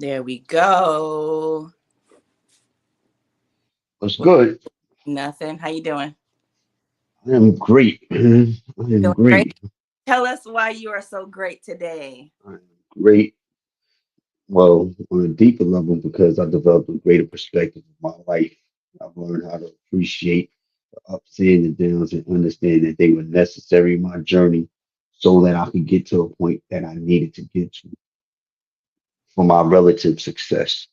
There we go. What's good? Nothing. How you doing? I am great. I am Feeling great? great. Tell us why you are so great today. I am great. Well, on a deeper level, because I developed a greater perspective of my life. I've learned how to appreciate the ups and the downs and understand that they were necessary in my journey so that I could get to a point that I needed to get to for my relative success.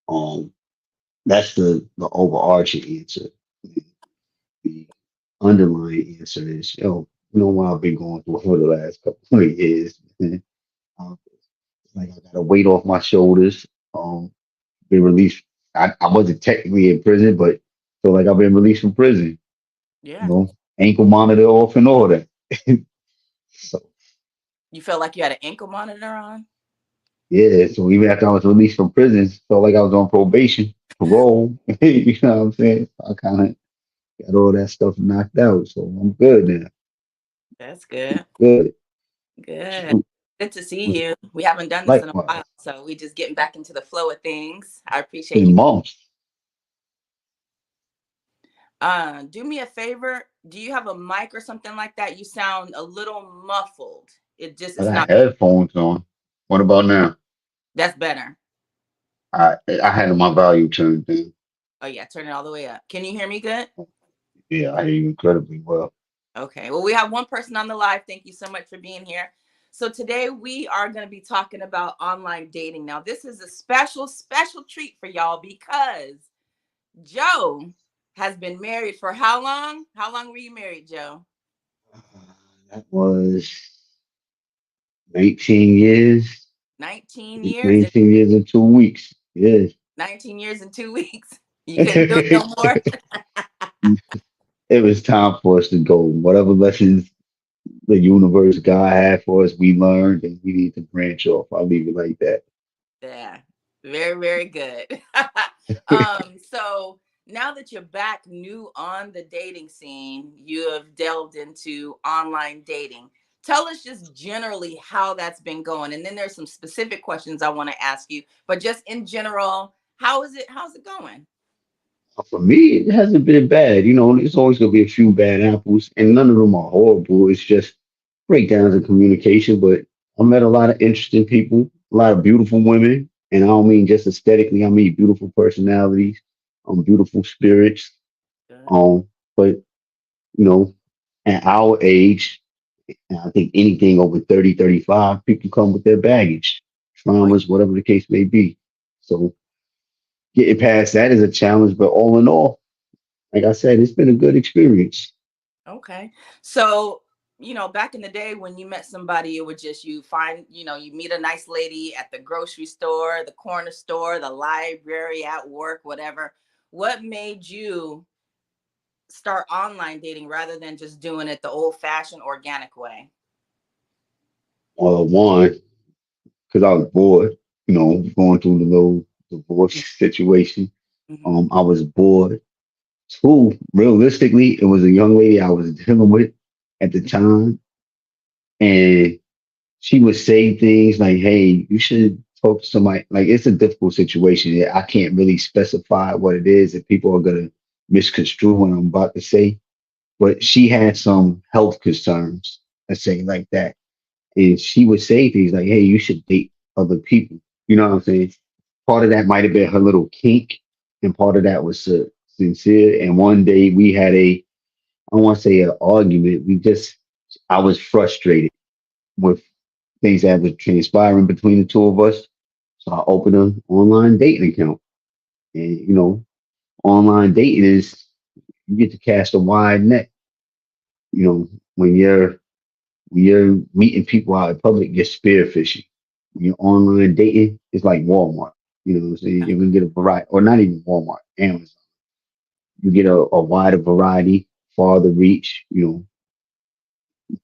Um, that's the overarching answer. The underlying answer is, what I've been going through for the last couple of years. Um, it's like I got a weight off my shoulders. Been released. I wasn't technically in prison, but feel like I've been released from prison. You Yeah. know, ankle monitor off and all that. So You felt like you had an ankle monitor on? yeah, so even after I was released from prison, felt like I was on probation, parole. You know what I'm saying? I kind of got all that stuff knocked out, so I'm good now. That's good. Good. Good. Shoot, Good to see was you. We haven't done this in a while, likewise. so we just getting back into the flow of things. I appreciate you. Been months, Do me a favor. Do you have a mic or something like that? You sound a little muffled. It just I it's got not. headphones on. What about now? That's better. I had my volume turned down. Oh yeah, turn it all the way up. Can you hear me good? Yeah, I hear you incredibly well. Okay. Well, we have one person on the live. Thank you so much for being here. So today we are going to be talking about online dating. Now, this is a special treat for y'all because Joe has been married for how long? How long were you married, Joe? Uh, That was 19 years, 19 years and 19 years and 2 weeks. Yes. 19 years and 2 weeks. You couldn't do it no more. It was time for us to go. Whatever lessons the universe, God had for us, we learned, and we need to branch off. I'll leave it like that. Yeah, very good. So now that you're back new on the dating scene, you have delved into online dating. Tell us just generally how that's been going. And then there's some specific questions I want to ask you, but just in general, how's it going? For me, it hasn't been bad. There's always going to be a few bad apples, and none of them are horrible. It's just breakdowns in communication. But I met a lot of interesting people, a lot of beautiful women, and I don't mean just aesthetically. I mean beautiful personalities, beautiful spirits. Good. Um, but you know, at our age, and I think anything over 30, 35, people come with their baggage, Oh, traumas, whatever the case may be. So getting past that is a challenge. But all in all, like I said, it's been a good experience. okay. So, back in the day when you met somebody, it would just you find, you meet a nice lady at the grocery store, the corner store, the library, at work, whatever. What made you start online dating rather than just doing it the old fashioned organic way? One, because I was bored, going through the little divorce situation. Mm-hmm. I was bored. Two, realistically, it was a young lady I was dealing with at the time, and she would say things like, "Hey, you should talk to somebody." Like it's a difficult situation. I can't really specify what it is, and people are gonna misconstrue what I'm about to say. But she had some health concerns, let's say like that, and she would say things like, "Hey, you should date other people." You know what I'm saying? Part of that might have been her little kink, and part of that was sincere. And one day we had I don't want to say an argument. I was frustrated with things that were transpiring between the two of us. So I opened an online dating account. And, online dating is you get to cast a wide net. You know, when you're meeting people out in public, you're spearfishing. When you're online dating, it's like Walmart. You know what I'm saying? You can get a variety, or not even Walmart, Amazon. You get a wider variety, farther reach,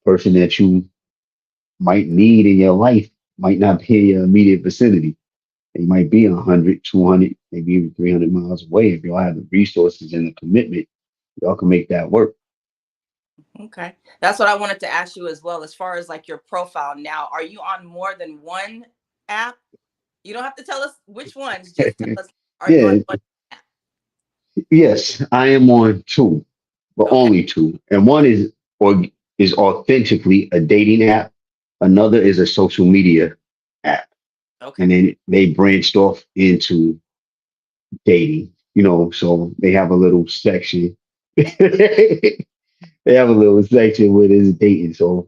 person that you might need in your life might not be in your immediate vicinity. They might be 100, 200, maybe even 300 miles away. If y'all have the resources and the commitment, y'all can make that work. Okay. That's what I wanted to ask you as well. As far as like your profile now, are you on more than one app? You don't have to tell us which ones. Just tell us, are you on Yeah, one app? yes, I am on two, but Okay. only two. And one is authentically a dating app. Another is a social media app. Okay. And then they branched off into dating, so they have a little section. They have a little section where there's dating. So,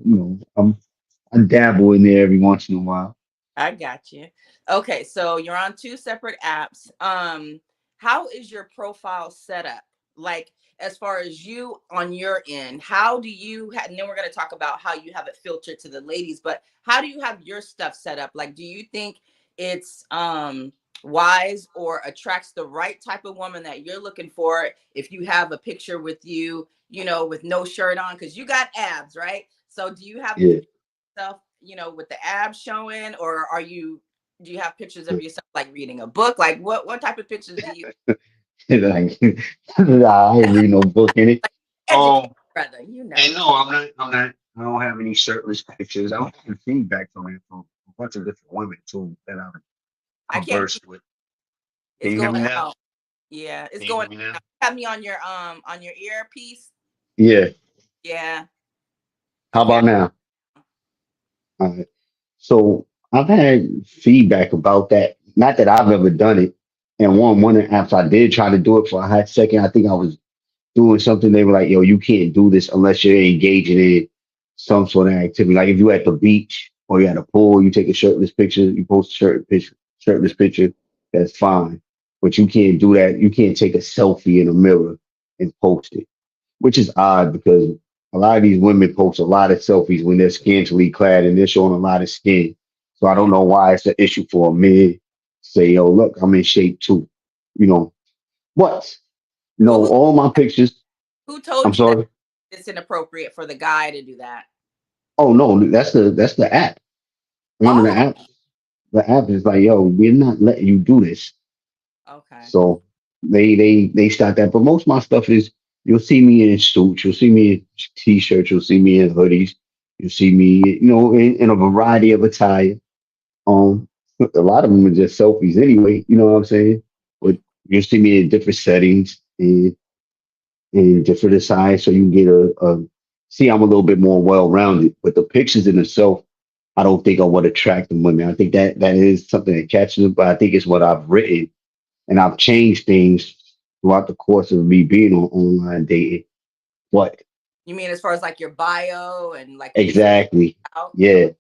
I dabble in there every once in a while. I got you. Okay, so you're on two separate apps. How is your profile set up? Like, as far as you on your end, how do you and then we're going to talk about how you have it filtered to the ladies, but how do you have your stuff set up? Like, do you think it's wise or attracts the right type of woman that you're looking for if you have a picture with you, with no shirt on, because you got abs, right? So do you have Yeah. yourself, with the abs showing, or do you have pictures of yourself like reading a book? Like what type of pictures do you Like, nah, I ain't read no book in it. educate, Um, brother? and no, I'm not, I don't have any shirtless pictures. I don't have feedback from it from a bunch of different women too that I've I can't hear. conversed with. Can It's you hear going me now? out. Yeah, it's Can you hear going me now? out. Have me on your earpiece. Yeah. Yeah. How Okay. about now? All right. So I've had feedback about that. Not that I've ever done it. And one of the apps I did try to do it for a hot second. I think I was doing something. They were like, "Yo, you can't do this unless you're engaging in some sort of activity. Like if you're at the beach or you're at a pool, you take a shirtless picture, you post a shirtless picture. That's fine, but you can't do that. You can't take a selfie in a mirror and post it, which is odd because a lot of these women post a lot of selfies when they're scantily clad and they're showing a lot of skin. So I don't Yeah. know why it's an issue for a man to say, "Yo, look, I'm in shape too." You know what? Well, No, all my pictures. who I'm told you that sorry. it's inappropriate for the guy to do that? Oh no, that's the app. One of the Oh, apps. The app is like, yo, we're not letting you do this. okay. So they start that. But most of my stuff is you'll see me in suits, you'll see me in t-shirts, you'll see me in hoodies, you'll see me, in a variety of attire. Um, a lot of them are just selfies anyway. You know what I'm saying? But you'll see me in different settings and different attire, so you can get a see. I'm a little bit more well-rounded. But the pictures in itself, I don't think are what attract the women. I think that is something that catches them. But I think it's what I've written and I've changed things throughout the course of me being on online dating. What You mean as far as like your bio and like the things exactly? out? Yeah. Okay.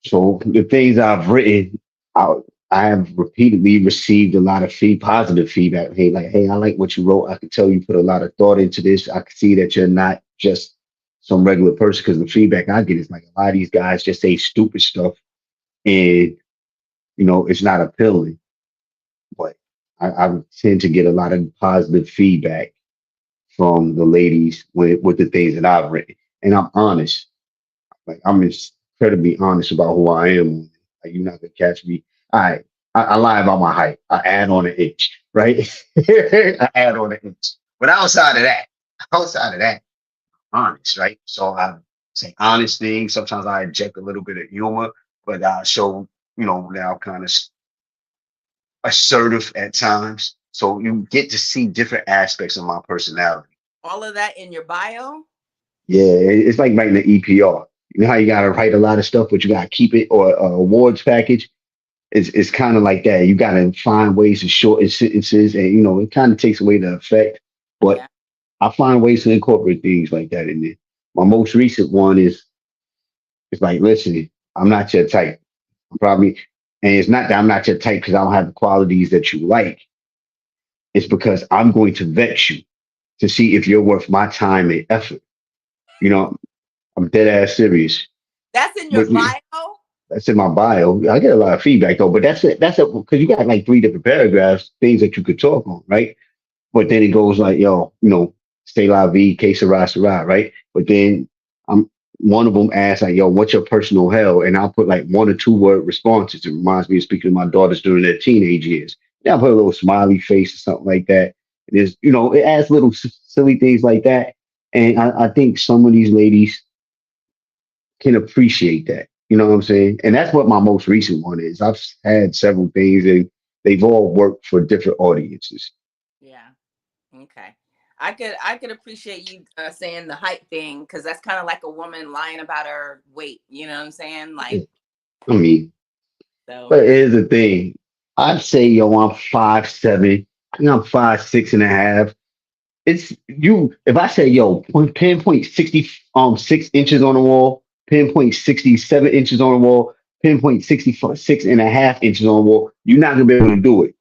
So the things I've written, I, I have repeatedly received a lot of positive feedback. Hey, like, hey, I like what you wrote. I can tell you put a lot of thought into this. I can see that you're not just some regular person because the feedback I get is like a lot of these guys just say stupid stuff and it's not appealing. But I tend to get a lot of positive feedback from the ladies with the things that I've written. And I'm honest. Like I'm incredibly honest about who I am. Like you're not gonna catch me. I lie about my height. I add on an inch, right? I add on an inch. But outside of that, honest, right? So I say honest things. Sometimes I inject a little bit of humor, but I show, now kind of assertive at times. So you get to see different aspects of my personality. All of that in your bio? Yeah, it's like writing an EPR. You know how you gotta write a lot of stuff, but you gotta keep it or awards package. It's kind of like that. You gotta find ways to shorten sentences, and it kind of takes away the effect. But Yeah. I find ways to incorporate things like that in there. My most recent one is it's like, listen, I'm not your type. I'm probably, and it's not that I'm not your type because I don't have the qualities that you like. It's because I'm going to vet you to see if you're worth my time and effort. You know, I'm dead ass serious. That's in your But bio? that's in my bio. I get a lot of feedback though, but that's it. That's it because you got like three different paragraphs, things that you could talk on, right? But then it goes like, yo, stay la vie, que sera, sera, right? But then I'm one of them asks like, yo, what's your personal hell? And I'll put like 1 or 2 word responses. It reminds me of speaking to my daughters during their teenage years. Then I'll put a little smiley face or something like that. It adds little silly things like that. And I think some of these ladies can appreciate that. You know what I'm saying? And that's what my most recent one is. I've had several things and they've all worked for different audiences. Yeah. Okay. I could appreciate you saying the height thing because that's kind of like a woman lying about her weight. You know what I'm saying? Like I mean, so. but here's the thing. I'd say, yo, I'm 5'7". I think I'm 5'6" and a half. It's you. If I say, yo, pinpoint 6 on the wall, pinpoint 67 inches on the wall, pinpoint 66.5 inches on the wall, you're not gonna be able to do it.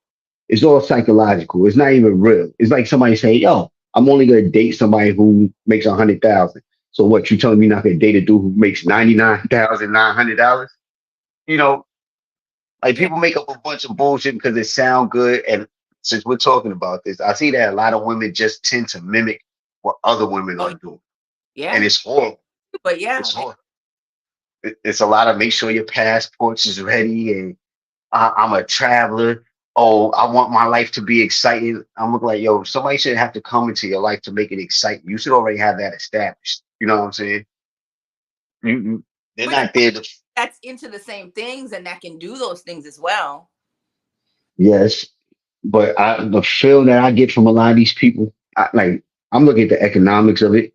It's all psychological. It's not even real. It's like somebody saying, yo, I'm only gonna date somebody who makes 100,000. So what, you telling me not gonna date a dude who makes $99,900? You know, like Yeah. people make up a bunch of bullshit because it sound good. And since we're talking about this, I see that a lot of women just tend to mimic what other women Oh are doing, and yeah. it's horrible. But yeah. It's horrible. It's a lot of make sure your passports is ready, and I'm a traveler. Oh, I want my life to be exciting. I'm looking like, yo, somebody should have to come into your life to make it exciting. You should already have that established. You know what I'm saying? They're But not there to. that's into the same things and that can do those things as well. Yes, but the feel that I get from a lot of these people, I'm looking at the economics of it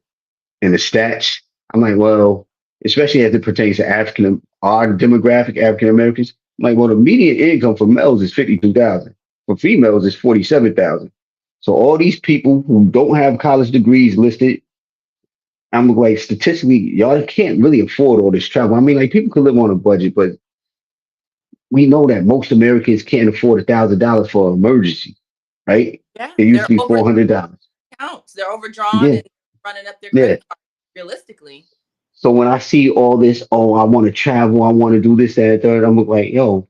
and the stats. I'm like, well, especially as it pertains to our demographic, African Americans. I'm like, well, the median income for males is 52,000. For females, it's 47,000. So all these people who don't have college degrees listed, I'm like, statistically, y'all can't really afford all this travel. I mean, like people can live on a budget, but we know that most Americans can't afford $1,000 for an emergency, right? Yeah. It used They're to be over $400. counts. They're overdrawn Yeah, and running up their yeah. credit card realistically. So when I see all this, oh, I want to travel, I want to do this, that, and third, I'm like, yo,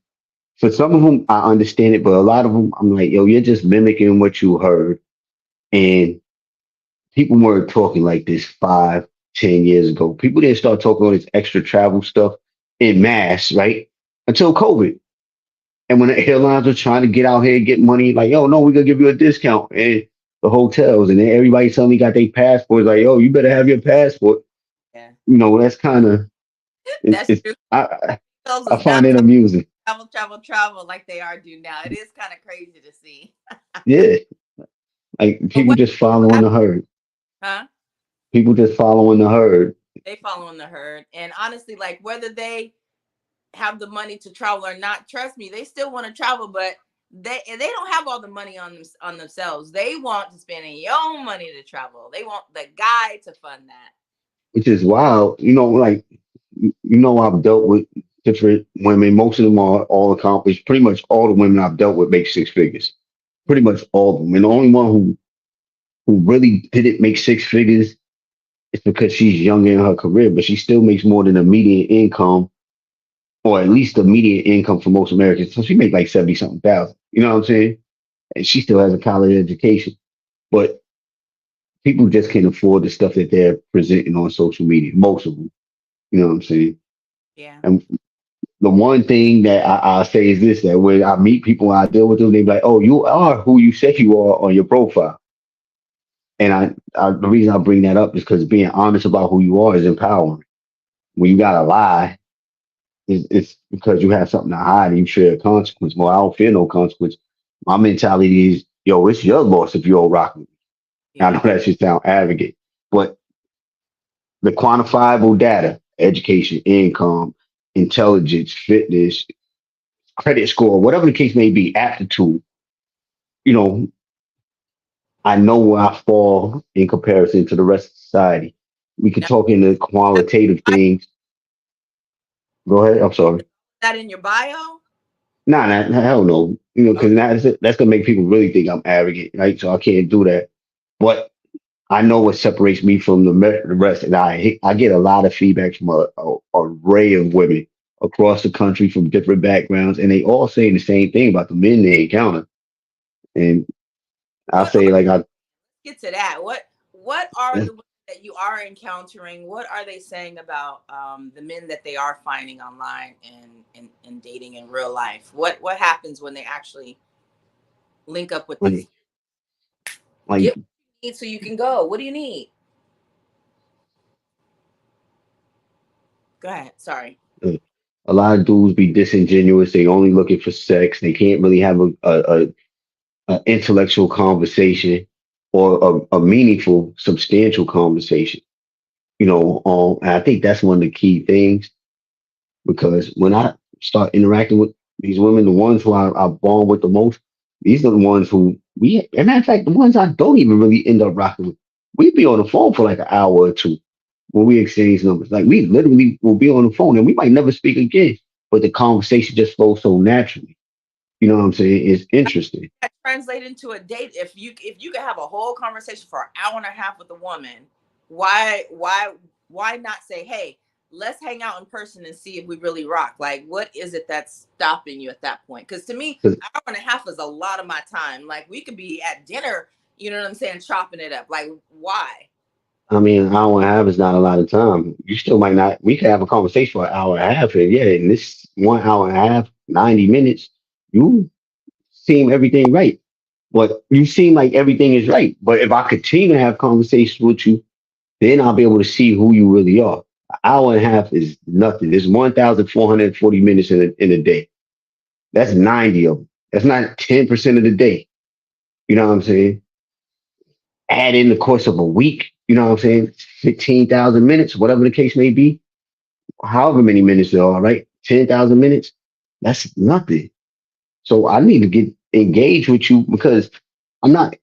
for some of them, I understand it, but a lot of them, I'm like, yo, you're just mimicking what you heard. And people weren't talking like this 5, 10 years ago. People didn't start talking all this extra travel stuff in mass, right? Until COVID. And when the airlines were trying to get out here and get money, like, yo, no, we're gonna give you a discount. And the hotels, and then everybody suddenly got their passports, like, yo, you better have your passport. Yeah. That's kind of That's it's true. I Themselves I is not find it amusing. travel, travel, travel like they are do now. It is kind of crazy to see. Yeah, like But people what just following the herd. huh? People just following the herd. They following the herd. And honestly, like whether they have the money to travel or not, trust me, they still want to travel, but they don't have all the money on themselves. They want to spend your own money to travel. They want the guy to fund that. Which is wild. Like I've dealt with different women. Most of them are all accomplished. Pretty much all the women I've dealt with make 6 figures. Pretty much all of them. And the only one who really didn't make 6 figures is because she's young in her career, but she still makes more than the median income, or at least the median income for most Americans. So she makes like 70 something thousand. You know what I'm saying? And she still has a college education. But people just can't afford the stuff that they're presenting on social media. Most of them. You know what I'm saying? Yeah. And the one thing that I say is this: that when I meet people and I deal with them, they be like, "Oh, you are who you say you are on your profile." And the reason I bring that up is because being honest about who you are is empowering. When you gotta lie, it's because you have something to hide and you fear a consequence. Well, I don't fear no consequence. My mentality is, yo, it's your loss if you don't rock with me. I know Yeah. that should sound arrogant, but the quantifiable data, education, income, intelligence, fitness, credit score, whatever the case may be, aptitude, you know, I know where I fall in comparison to the rest of society. We could Now, talk into qualitative I things. Go ahead. I'm sorry. that in your bio. Nah, hell no. Because Okay. that's gonna make people really think I'm arrogant, right? So I can't do that. But I know what separates me from the rest, and I get a lot of feedback from a array of women across the country from different backgrounds, and they all saying the same thing about the men they encounter. And I What say are like I get to that? What are the women that you are encountering? What are they saying about the men that they are finding online and dating in real life? What happens when they actually link up with these? like like Get what you need so you can go. What do you need? Go ahead. Sorry. A lot of dudes be disingenuous. They only looking for sex. They can't really have a intellectual conversation or a meaningful, substantial conversation. And I think that's one of the key things because when I start interacting with these women, the ones who I bond with the most, these are the ones who as a matter of fact, the ones I don't even really end up rocking with. We be on the phone for like an hour or two when we exchange numbers. Like we literally will be on the phone and we might never speak again, but the conversation just flows so naturally. You know what I'm saying? It's interesting. That translate into a date. If you could have a whole conversation for an hour and a half with a woman, why not say, hey, let's hang out in person and see if we really rock? Like, what is it that's stopping you at that point? Because to me, 'Cause, hour and a half is a lot of my time. Like, we could be at dinner, you know what I'm saying, chopping it up. Like, why? I mean, an hour and a half is not a lot of time. You still might not. We could have a conversation for an hour and a half, and yeah, in this 1 hour and a half, 90 minutes, you seem everything right. But you seem like everything is right. But if I continue to have conversations with you, then I'll be able to see who you really are. An hour and a half is nothing. There's 1,440 minutes in a day. That's 90 of them. That's not 10% of the day. You know what I'm saying? Add in the course of a week, you know what I'm saying? 15,000 minutes, whatever the case may be, however many minutes there are, right? 10,000 minutes, that's nothing. So I need to get engaged with you because I'm not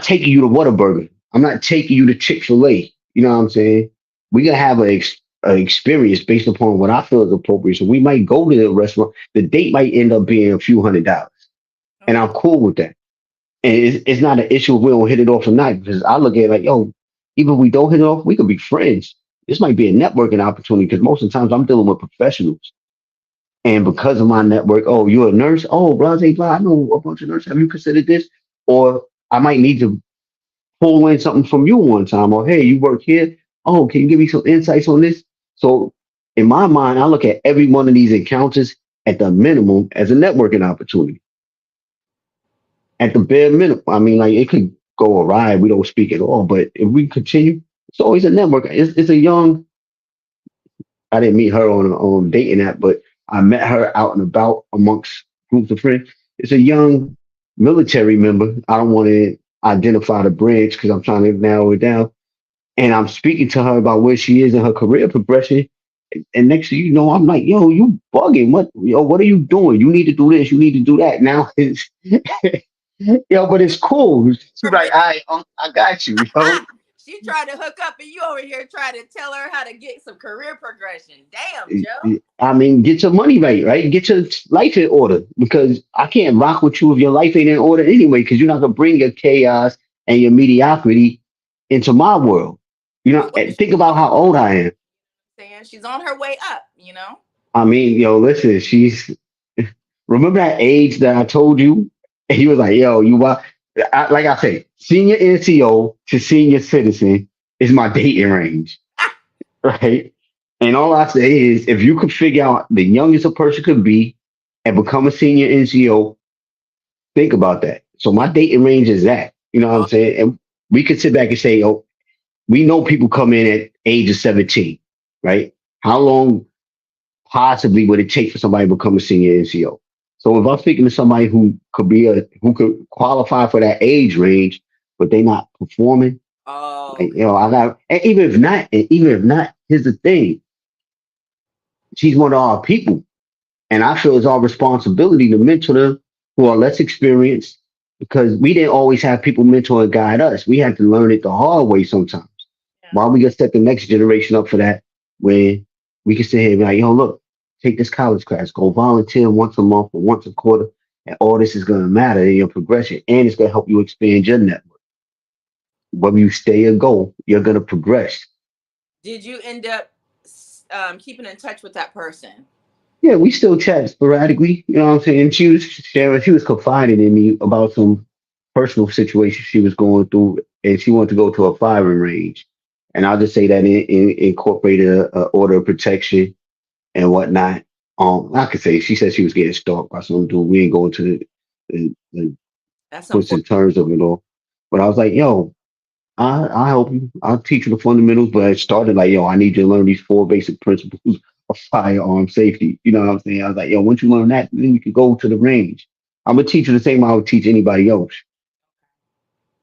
taking you to Whataburger. I'm not taking you to Chick-fil-A. You know what I'm saying? We gotta have a experience based upon what I feel is appropriate. So we might go to the restaurant. The date might end up being a few $100s, and Okay. I'm cool with that. And it's not an issue if we don't hit it off or not because I look at it like, yo, even if we don't hit it off, we could be friends. This might be a networking opportunity because most of the times I'm dealing with professionals. And because of my network, oh, you're a nurse? Oh, blase, blah, I know a bunch of nurses. Have you considered this? Or I might need to pull in something from you one time. Or, hey, you work here? Oh, can you give me some insights on this? So in my mind, I look at every one of these encounters at the minimum as a networking opportunity. At the bare minimum. I mean, like it could go awry. We don't speak at all. But if we continue, it's always a network. It's a young, I didn't meet her on a dating app, but I met her out and about amongst groups of friends. It's a young military member. I don't want to identify the branch because I'm trying to narrow it down. And I'm speaking to her about where she is in her career progression. And next thing you know, I'm like, yo, you bugging. What are you doing? You need to do this. You need to do that. Now it's, but it's cool. She's like, I got you, She tried to hook up and you over here trying to tell her how to get some career progression. Damn, Joe. I mean, get your money right, right? Get your life in order because I can't rock with you if your life ain't in order anyway. Because you're not gonna bring your chaos and your mediocrity into my world. But what is she Think about how old I am. saying? She's on her way up, you know? I mean, listen, she's remember that age that I told you, and he was like, "Yo, like I say, senior NCO to senior citizen is my dating range." Right? And all I say is, if you could figure out the youngest a person could be and become a senior NCO, think about that. So my dating range is that. You know what I'm Oh, saying? And we could sit back and say, oh, we know people come in at age of 17, right? How long possibly would it take for somebody to become a senior NCO? So if I'm speaking to somebody who could qualify for that age range, but they not performing, oh, like, okay. I got, and even if not, here's the thing: she's one of our people. And I feel it's our responsibility to mentor them who are less experienced because we didn't always have people mentor and guide us. We had to learn it the hard way sometimes. Yeah. Why we gonna set the next generation up for that when we can sit here and be like, yo, look, take this college class, go volunteer once a month or once a quarter, and all this is gonna matter in your progression and it's gonna help you expand your network. Whether you stay or go, you're gonna progress. Did you end up keeping in touch with that person? Yeah, we still chat sporadically. You know what I'm saying? She was confiding in me about some personal situation she was going through, and she wanted to go to a firing range. And I'll just say that incorporated a order of protection and whatnot. I could say she said she was getting stalked by some dude. We ain't going to the That's twists unfortunate. and turns of it all. But I was like, yo, I'll help you. I'll teach you the fundamentals. But it started like, yo, I need you to learn these four basic principles of firearm safety. You know what I'm saying? I was like, yo, once you learn that, then you can go to the range. I'm gonna teach you the same way I would teach anybody else.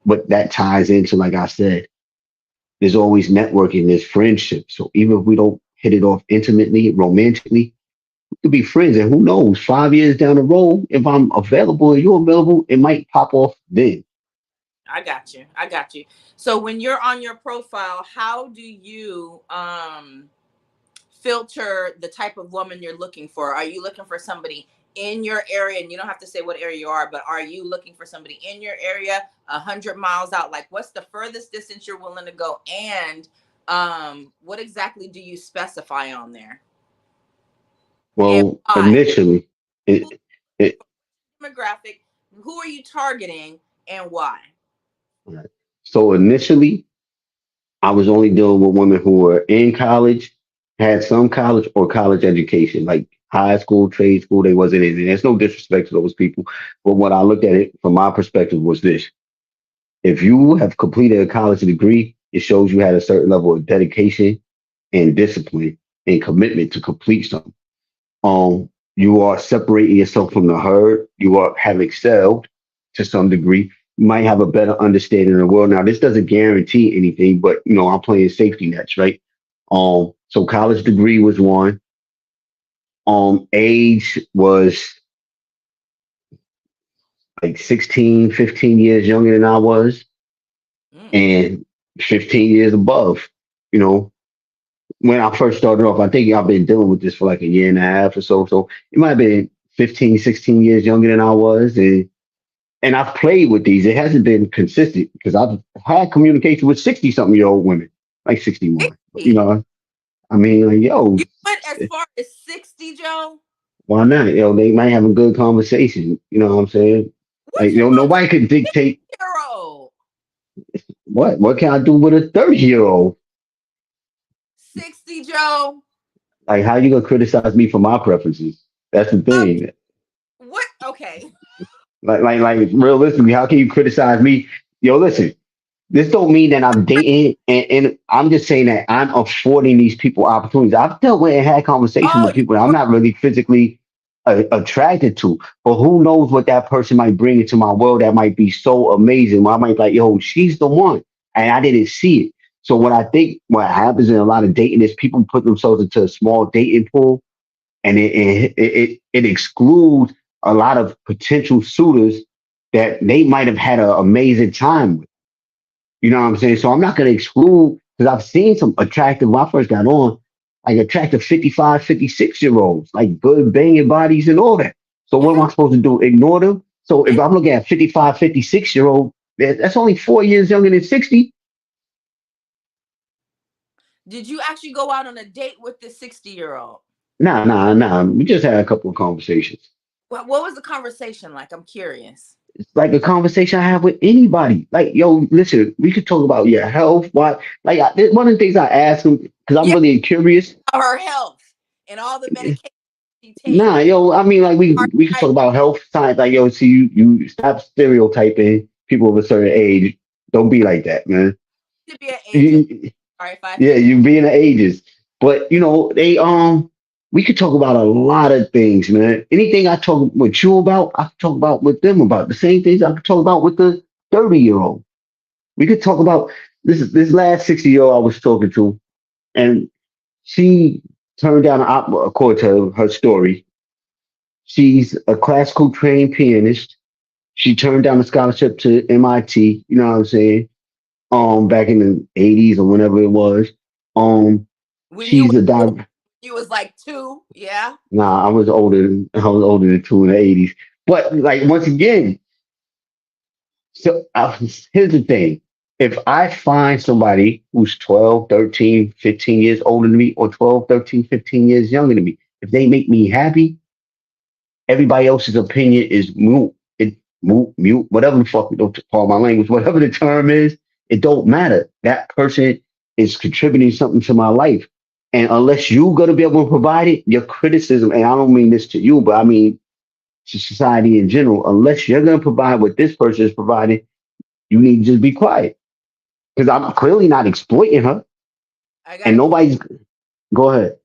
But that ties into, like I said, there's always networking, there's friendship. So even if we don't hit it off intimately, romantically, we could be friends. And who knows, 5 years down the road, if I'm available and you're available, it might pop off then. I got you. I got you. So when you're on your profile, how do you filter the type of woman you're looking for? Are you looking for somebody in your area? And you don't have to say what area you are, but are you looking for somebody in your area, 100 miles out? Like, what's the furthest distance you're willing to go? And what exactly do you specify on there? And Well, why? initially, Who it, it demographic? Who are you targeting and why? so initially I was only dealing with women who were in college, had some college or college education, like high school, trade school. They wasn't in. And there's no disrespect to those people, but what I looked at it from my perspective was this: if you have completed a college degree, it shows you had a certain level of dedication and discipline and commitment to complete something. You are separating yourself from the herd. You are have excelled to some degree. You might have a better understanding of the world. Now, this doesn't guarantee anything, but I'm playing safety nets, right? So college degree was one. Age was like 16, 15 years younger than I was, Mm. and 15 years above. You know, when I first started off, I think I've been dealing with this for like a year and a half or so. So it might have been 15, 16 years younger than I was. And I've played with these. It hasn't been consistent because I've had communication with 60 something year old women, like 61. But, 60. I mean, like, yo, You went as far as 60, Joe? why not? They might have a good conversation. You know what I'm saying? Like, What's wrong with nobody could dictate a hero? what can I do with a 30-year old? 60, Joe. Like, how you gonna criticize me for my preferences? That's the Uh, thing. what? Okay. Like, realistically, how can you criticize me? Yo, listen, this don't mean that I'm dating, and I'm just saying that I'm affording these people opportunities. I've dealt with and had conversations Oh, with you people that I'm were. not really physically attracted to, but who knows what that person might bring into my world that might be so amazing. I might be like, yo, she's the one, and I didn't see it. So what I think what happens in a lot of dating is people put themselves into a small dating pool, and it excludes a lot of potential suitors that they might have had an amazing time with. You know what I'm saying? So I'm not going to exclude because I've seen some attractive, when I first got on, like attractive 55, 56-year olds, like good banging bodies and all that. So what am Mhm. I supposed to do? Ignore them? So if I'm looking at 55, 56-year old, that's only 4 years younger than 60. Did you actually go out on a date with this 60-year-old? Nah, nah, nah. We just had a couple of conversations. What was the conversation like? I'm curious. It's like a conversation I have with anybody. Like, yo, listen, we could talk about your health. Why? Like, one of the things I ask them, because I'm Yeah, really curious. her health and all the medication she takes. Nah, yo, I mean, like Heart we could type talk about health science. Like, yo, see, you stop stereotyping people of a certain age. Don't be like that, man. to be an ageist. Sorry if I Yeah, offended. you being the ages, but they we could talk about a lot of things, man. Anything I talk with you about, I could talk about with them about the same things I could talk about with the 30-year old. We could talk about this last 60-year old I was talking to, and she turned down according to her story. She's a classical trained pianist. She turned down a scholarship to MIT. You know what I'm saying? Back in the '80s or whenever it was. Um, When you she's a were, dive. you was like two, yeah. Nah, I was older than two in the '80s. But like once again, so here's the thing. If I find somebody who's 12, 13, 15 years older than me, or 12, 13, 15 years younger than me, if they make me happy, everybody else's opinion is mute. Mute, whatever the fuck, don't call my language, whatever the term is, it don't matter. That person is contributing something to my life. And unless you're going to be able to provide it, your criticism, and I don't mean this to you, but I mean to society in general, unless you're going to provide what this person is providing, you need to just be quiet. Because I'm clearly not exploiting her. I got And a nobody's, go ahead.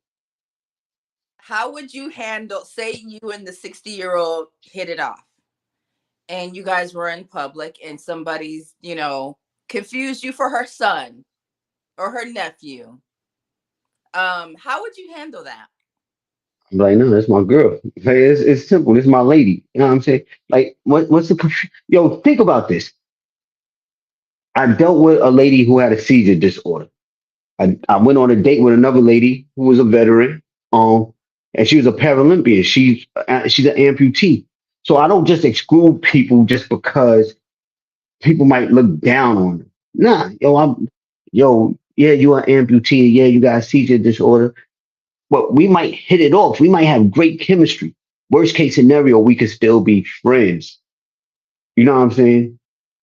How would you handle, say you and the 60-year-old hit it off and you guys were in public and somebody's, confused you for her son or her nephew? How would you handle that? I'm like, no, that's my girl. Like, it's simple. This is my lady. You know what I'm saying? Like, what's the yo? Think about this. I dealt with a lady who had a seizure disorder. I went on a date with another lady who was a veteran. Um, and she was a Paralympian. She's an amputee. So I don't just exclude people just because people might look down on them. Nah, yeah, you are amputee. Yeah, you got a seizure disorder. But we might hit it off. We might have great chemistry. Worst case scenario, we could still be friends. You know what I'm saying?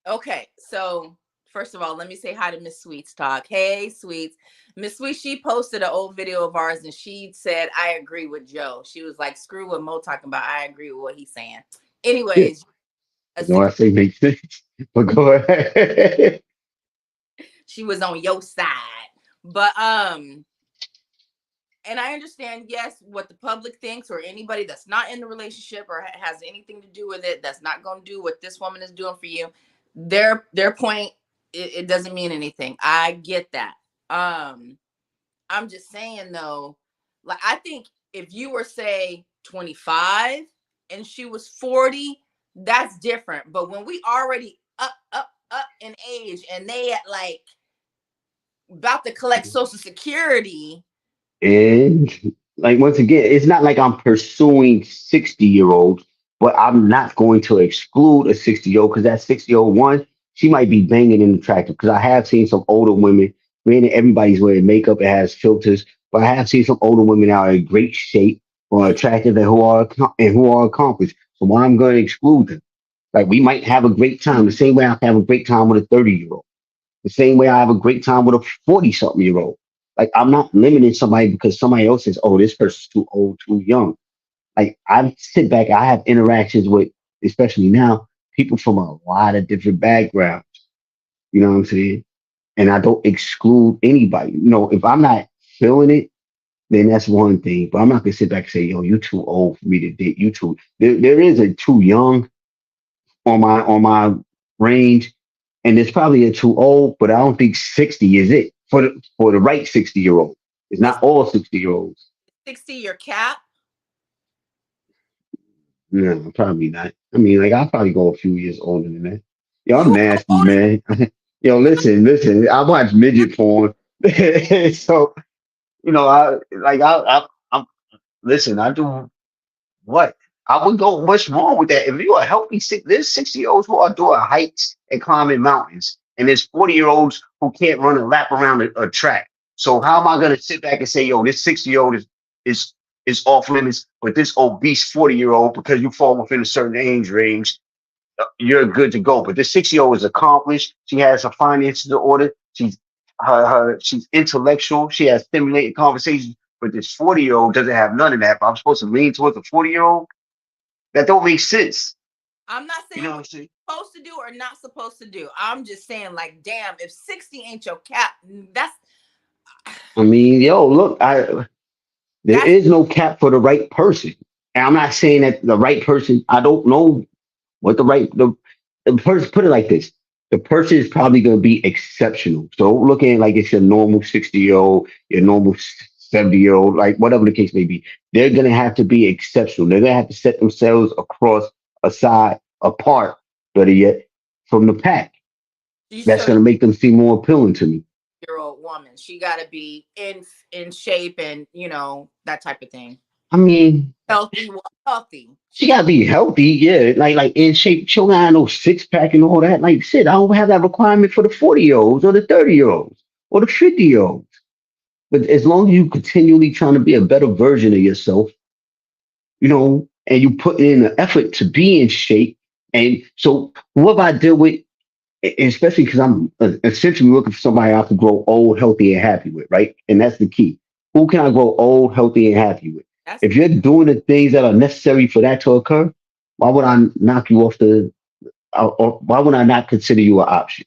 Okay, so first of all, let me say hi to Miss Sweets Talk. Hey, Sweets. Miss Sweets, she posted an old video of ours and she said, I agree with Joe. She was like, screw what Mo talking about. I agree with what he's saying. Yeah. Anyways, a No, I six, say makes sense. But go ahead. she was on your side. But and I understand, yes, what the public thinks, or anybody that's not in the relationship or has anything to do with it, that's not going to do what this woman is doing for you. Their point, it doesn't mean anything. I get that. Um, I'm just saying though, like I think if you were say 25 and she was 40, that's different. But when we already up in age and they at like about to collect Social Security. And like once again, it's not like I'm pursuing 60-year-olds, but I'm not going to exclude a 60-year-old because that 60-year-old one, she might be banging and attractive. Because I have seen some older women, granted everybody's wearing makeup, it has filters, but I have seen some older women out in great shape or attractive and who are accomplished. So why I'm going to exclude them? Like we might have a great time the same way I have a great time with a 30-year-old. The same way I have a great time with a 40 something year old. Like I'm not limiting somebody because somebody else says, oh, this person's too old, too young. Like I sit back, I have interactions with, especially now, people from a lot of different backgrounds. You know what I'm saying? And I don't exclude anybody. You know, if I'm not feeling it, then that's one thing. But I'm not gonna sit back and say, yo, you too old for me to date. You too. There is a too young on my range, and it's probably a too old, but I don't think 60 is it for the right 60-year-old. It's Is not all 60-year-olds. 60 your cap? No, probably not. I mean, like I'll probably go a few years older than that. Yo, I'm You nasty, older than man. Yo, listen. I watch midget porn, so I'm listen. I do what? I would go, what's wrong with that? If you're a healthy there's 60-year-olds who are doing heights and climbing mountains, and there's 40-year-olds who can't run a lap around a track. So how am I gonna sit back and say, yo, this 60-year-old is is off limits, but this obese 40-year-old, because you fall within a certain age range, you're good to go. But this 60-year-old is accomplished. She has her finances in order. She's intellectual. She has stimulating conversations. But this 40-year-old doesn't have none of that. But I'm supposed to lean towards a 40-year-old? That don't make sense. I'm not You saying know what what I'm saying? you're supposed to do or not supposed to do. I'm just saying, like, damn, if 60 ain't your cap, that's I mean, yo, look, there that's is no cap for the right person. And I'm not saying that the right person, I don't know what the person, put it like this. The person is probably going to be exceptional. So looking at like it's your normal 60-year-old, your normal 70-year-old, like whatever the case may be, they're going to have to be exceptional. They're going to have to set themselves across apart, better yet, from the pack. you. That's So going to make them seem more appealing to me. year old woman, she got to be in shape and that type of thing. I mean, Healthy, well, healthy. she She gotta be healthy, yeah. Like in shape. She don't got no six pack and all that. Like shit, I don't have that requirement for the 40-year-olds or the 30-year-olds or the 50-year-olds. But as long as you continually trying to be a better version of yourself, and you put in the effort to be in shape. And so what I deal with, especially because I'm essentially looking for somebody I can grow old, healthy, and happy with, right? And that's the key. Who can I grow old, healthy, and happy with? that's If you're doing the things that are necessary for that to occur, why would I knock you off or why would I not consider you an option?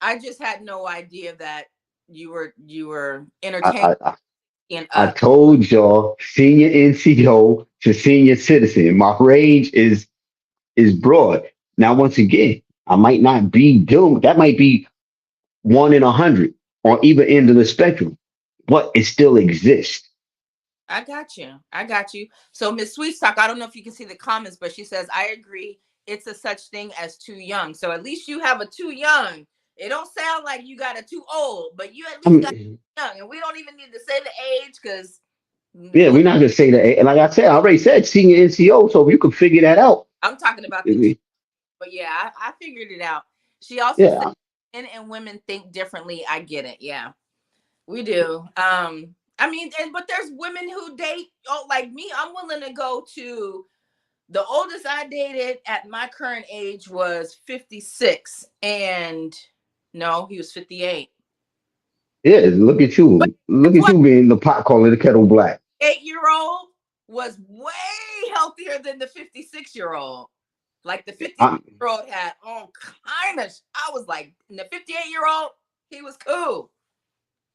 I just had no idea that you were I, entertaining I, I, And I up. told y'all senior NCO to senior citizen. My range is broad. Now, once again, I might not be doing that. Might be 1 in 100 on either end of the spectrum, but it still exists. I got you. I got you. So Miss Sweetstock, I don't know if you can see the comments, but she says, I agree. It's a such thing as too young. So at least you have a too young. It don't sound like you got a too old, but you at I least got mean, young. And we don't even need to say the age because yeah, look, we're not gonna say that. And like I said, I already said senior NCO. So if you can figure that out, I'm talking about I the G. mean, But yeah, I figured it out. She also said yeah, men and women think differently. I get it. Yeah, we do. I mean, and but there's women who date, oh, like me. I'm willing to go to the oldest I dated at my current age was 56. And no, he was 58. yeah. Look at But you. Look guess at what? you being the pot calling the kettle black. 8-year-old was way healthier than the 56-year-old. Like the 58 I, year old had all kind of, I was like, and the 58-year-old, he was cool.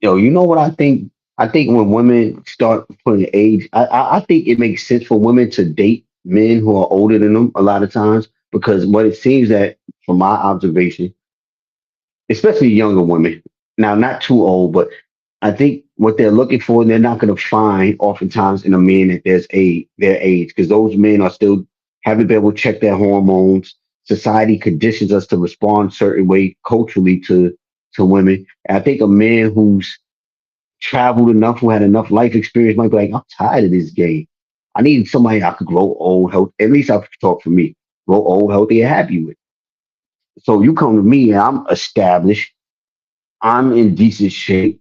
yo, you know what I think? I think when women start putting age, I think it makes sense for women to date men who are older than them a lot of times because what it seems that, from my observation, especially younger women, now not too old, but I think what they're looking for, they're not going to find oftentimes in a man at their age because those men are still haven't been able to check their hormones. Society conditions us to respond certain way culturally to women. And I think a man who's traveled enough, who had enough life experience, might be like, I'm tired of this game. I need somebody I could grow old, healthy. At least I could talk for me. Grow old, healthy, and happy with. So you come to me and I'm established. I'm in decent shape.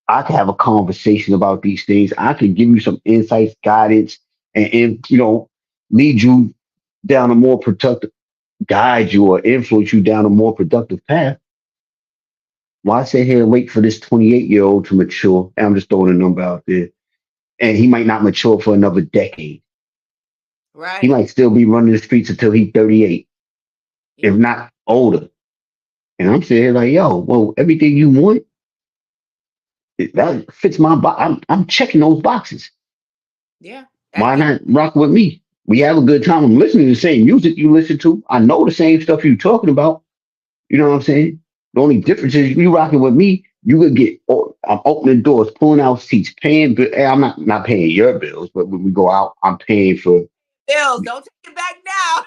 I can have a conversation about these things. I can give you some insights, guidance, and lead you down a more productive, guide you or influence you down a more productive path. Why sit here and wait for this 28-year-old to mature? And I'm just throwing a number out there. And he might not mature for another decade. He Right. might still be running the streets until he's 38, if Yep. not older. And I'm sitting here like, yo, well, everything you want, that fits my box. I'm checking those boxes. Yeah. Why Yeah. not rock with me? We have a good time. I'm listening to the same music you listen to. I know the same stuff you talking about. You know what I'm saying? The only difference is you rocking with me. You could get. I'm opening doors, pulling out seats, paying. I'm not paying your bills, but when we go out, I'm paying for. Bills, don't take it back now.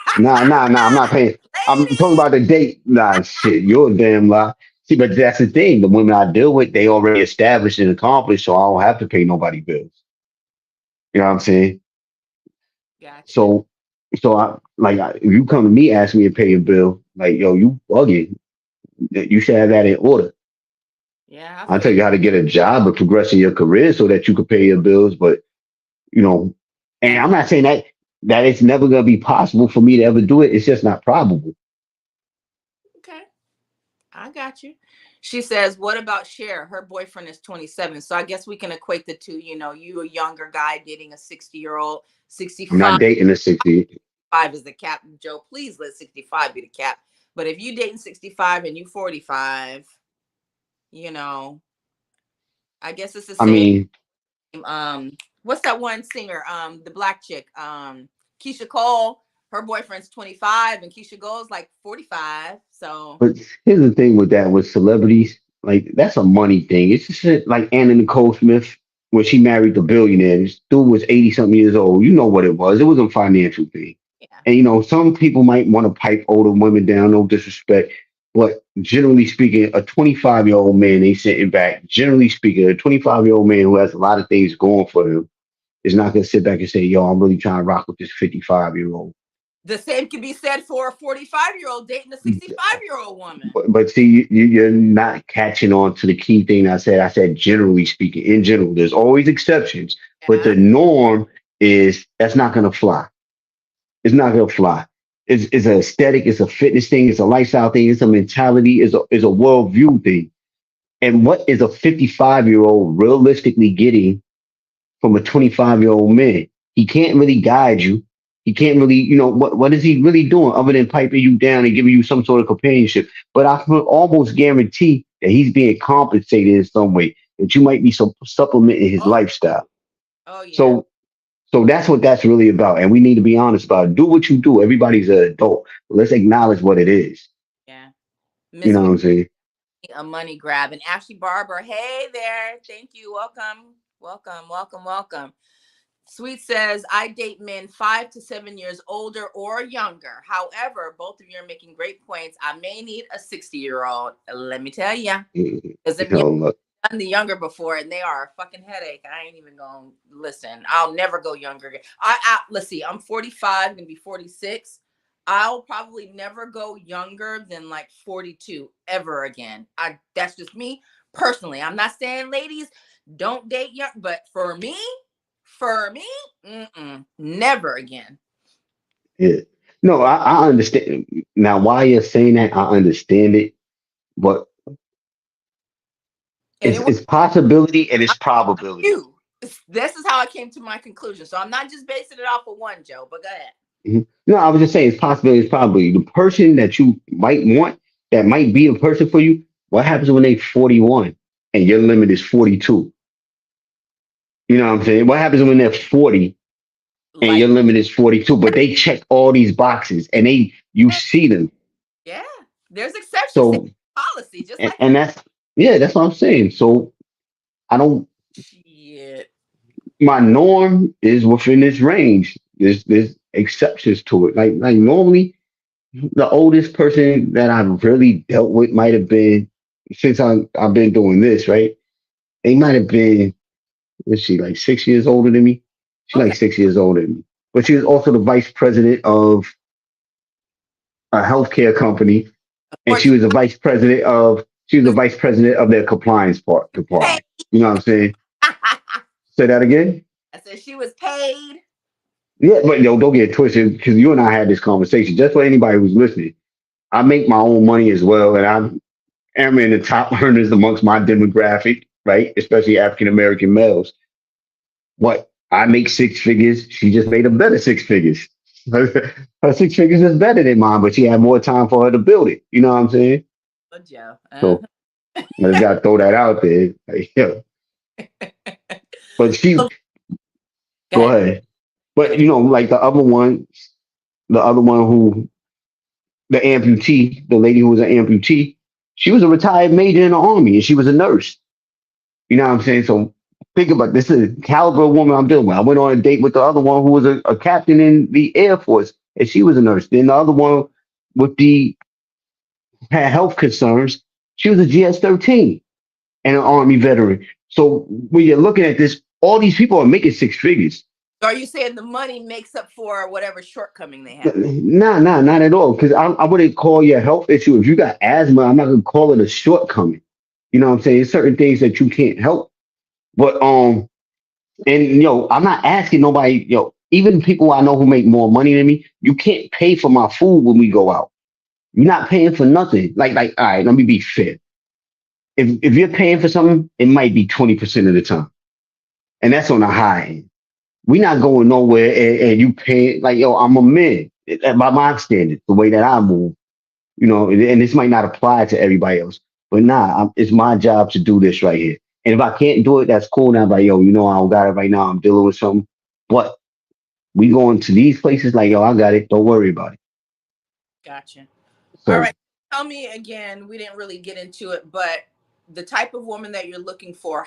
Nah. I'm not paying. I'm talking Ladies. about the date. Nah, shit. You're a damn lie. See, but that's the thing. The women I deal with, they already established and accomplished, so I don't have to pay nobody bills. You know what I'm saying? Gotcha. So, if you come to me, ask me to pay a bill, like, yo, you bugging. You should have that in order. Yeah, I I'll feel tell you. you how to get a job or progress in your career so that you can pay your bills. But, you know, and And I'm not saying that it's never going to be possible for me to ever do it. It's just not probable. okay, I got you. She says, what about Cher? Her boyfriend is 27. So I guess we can equate the two. You know, you a younger guy dating a 60-year-old, I'm 65 not dating a 60. is the cap. Joe, please let 65 be the cap. But if you dating 65 and you 45, you know, I guess it's the I same. mean, What's that one singer? The black chick, Keisha Cole. Her boyfriend's 25 and Keisha Cole's like 45. So but here's the thing with that, with celebrities, like, that's a money thing. It's just like Anna Nicole Smith when she married the billionaire. This dude was 80 something years old. You know what it was. It was a financial thing. yeah, And some people might want to pipe older women down, no disrespect. But generally speaking, a 25-year-old man ain't sitting back. Generally speaking, a 25-year-old man who has a lot of things going for him is not going to sit back and say, yo, I'm really trying to rock with this 55-year-old. the same can be said for a 45-year-old dating a 65-year-old woman. But see, you're not catching on to the key thing I said. I said, generally speaking, in general, there's always exceptions, but Yeah. the norm is that's not going to fly. It's not going to fly. It's an aesthetic, it's a fitness thing, it's a lifestyle thing, it's a mentality, it's a worldview thing. And what is a 55-year-old realistically getting from a 25-year-old man? He can't really guide you. He can't really, what is he really doing other than piping you down and giving you some sort of companionship? But I can almost guarantee that he's being compensated in some way. that you might be supplementing his Oh, lifestyle. oh yeah, So that's what that's really about. And we need to be honest about it. Do what you do. Everybody's an adult. Let's acknowledge what it is. yeah. You Miss know what Me, I'm saying? a money grab. And Ashley Barber, hey there. Thank you. Welcome. Welcome. Welcome. Welcome. Sweet says, I date men 5 to 7 years older or younger. However, both of you are making great points. I may need a 60-year-old. Let me tell you. Because them Yo, look, done the younger before and they are a fucking headache. I ain't even gonna listen. I'll never go younger again. Let's see, I'm 45, gonna be 46. I'll probably never go younger than like 42 ever again. I That's just me personally. I'm not saying ladies don't date young, but for me, never again. yeah. No, I understand. Now, why you're saying that, I understand it, but And it was it's possibility and it's probability. you. This is how I came to my conclusion. So I'm not just basing it off of one, Joe, but go ahead. Mhm. No, I was just saying it's possibility, it's probably the person that you might want that might be a person for you. What happens when they 41 and your limit is 42? You know what I'm saying? What happens when they're 40 and Like, your limit is 42, but they check all these boxes and you see them. yeah, there's exceptions to So, policy, just like and that's, yeah, that's what I'm saying. So I don't, shit. my norm is within this range. There's exceptions to it. Like normally the oldest person that I've really dealt with might have been since I've been doing this, right? They might have been, let's see, like 6 years older than me. She's like Okay. 6 years older than me. But she was also the vice president of a healthcare company, and Or she was the was vice president of their compliance paid. department. You know what I'm saying? Say that again. I said she was paid. Yeah, but yo, don't get it twisted because you and I had this conversation. Just for anybody who's listening, I make my own money as well, and am in the top earners amongst my demographic, right? Especially African American males. What I make 6 figures, she just made a better 6 figures. Her 6 figures is better than mine, but she had more time for her to build it. You know what I'm saying? Oh, Joe. So I just gotta throw that out there. Like, yeah. But she Oh, go go ahead. ahead. Go But ahead. you know, like the other one who the amputee, the lady who was an amputee, she was a retired major in the army and she was a nurse. You know what I'm saying? So think about this is the caliber of woman I'm dealing with. I went on a date with the other one who was a captain in the Air Force and she was a nurse. Then the other one with the had health concerns, she was a GS-13 and an Army veteran. So when you're looking at this, all these people are making 6 figures. So are you saying the money makes up for whatever shortcoming they have? Nah, not at all. Because I wouldn't call your health issue. If you got asthma, I'm not gonna call it a shortcoming. You know what I'm saying? There's certain things that you can't help. But and I'm not asking nobody, even people I know who make more money than me, you can't pay for my food when we go out. You're not paying for nothing. All right, let me be fair. If you're paying for something, it might be 20% of the time. And that's on the high end. We're not going nowhere and you pay like, I'm a man. By my standards, the way that I move, and this might not apply to everybody else, but nah, it's my job to do this right here. And if I can't do it, that's cool. Now, like, I don't got it right now. I'm dealing with something. But we going to these places like, I got it. Don't worry about it. Gotcha. All So, right. Tell me again, we didn't really get into it, but the type of woman that you're looking for,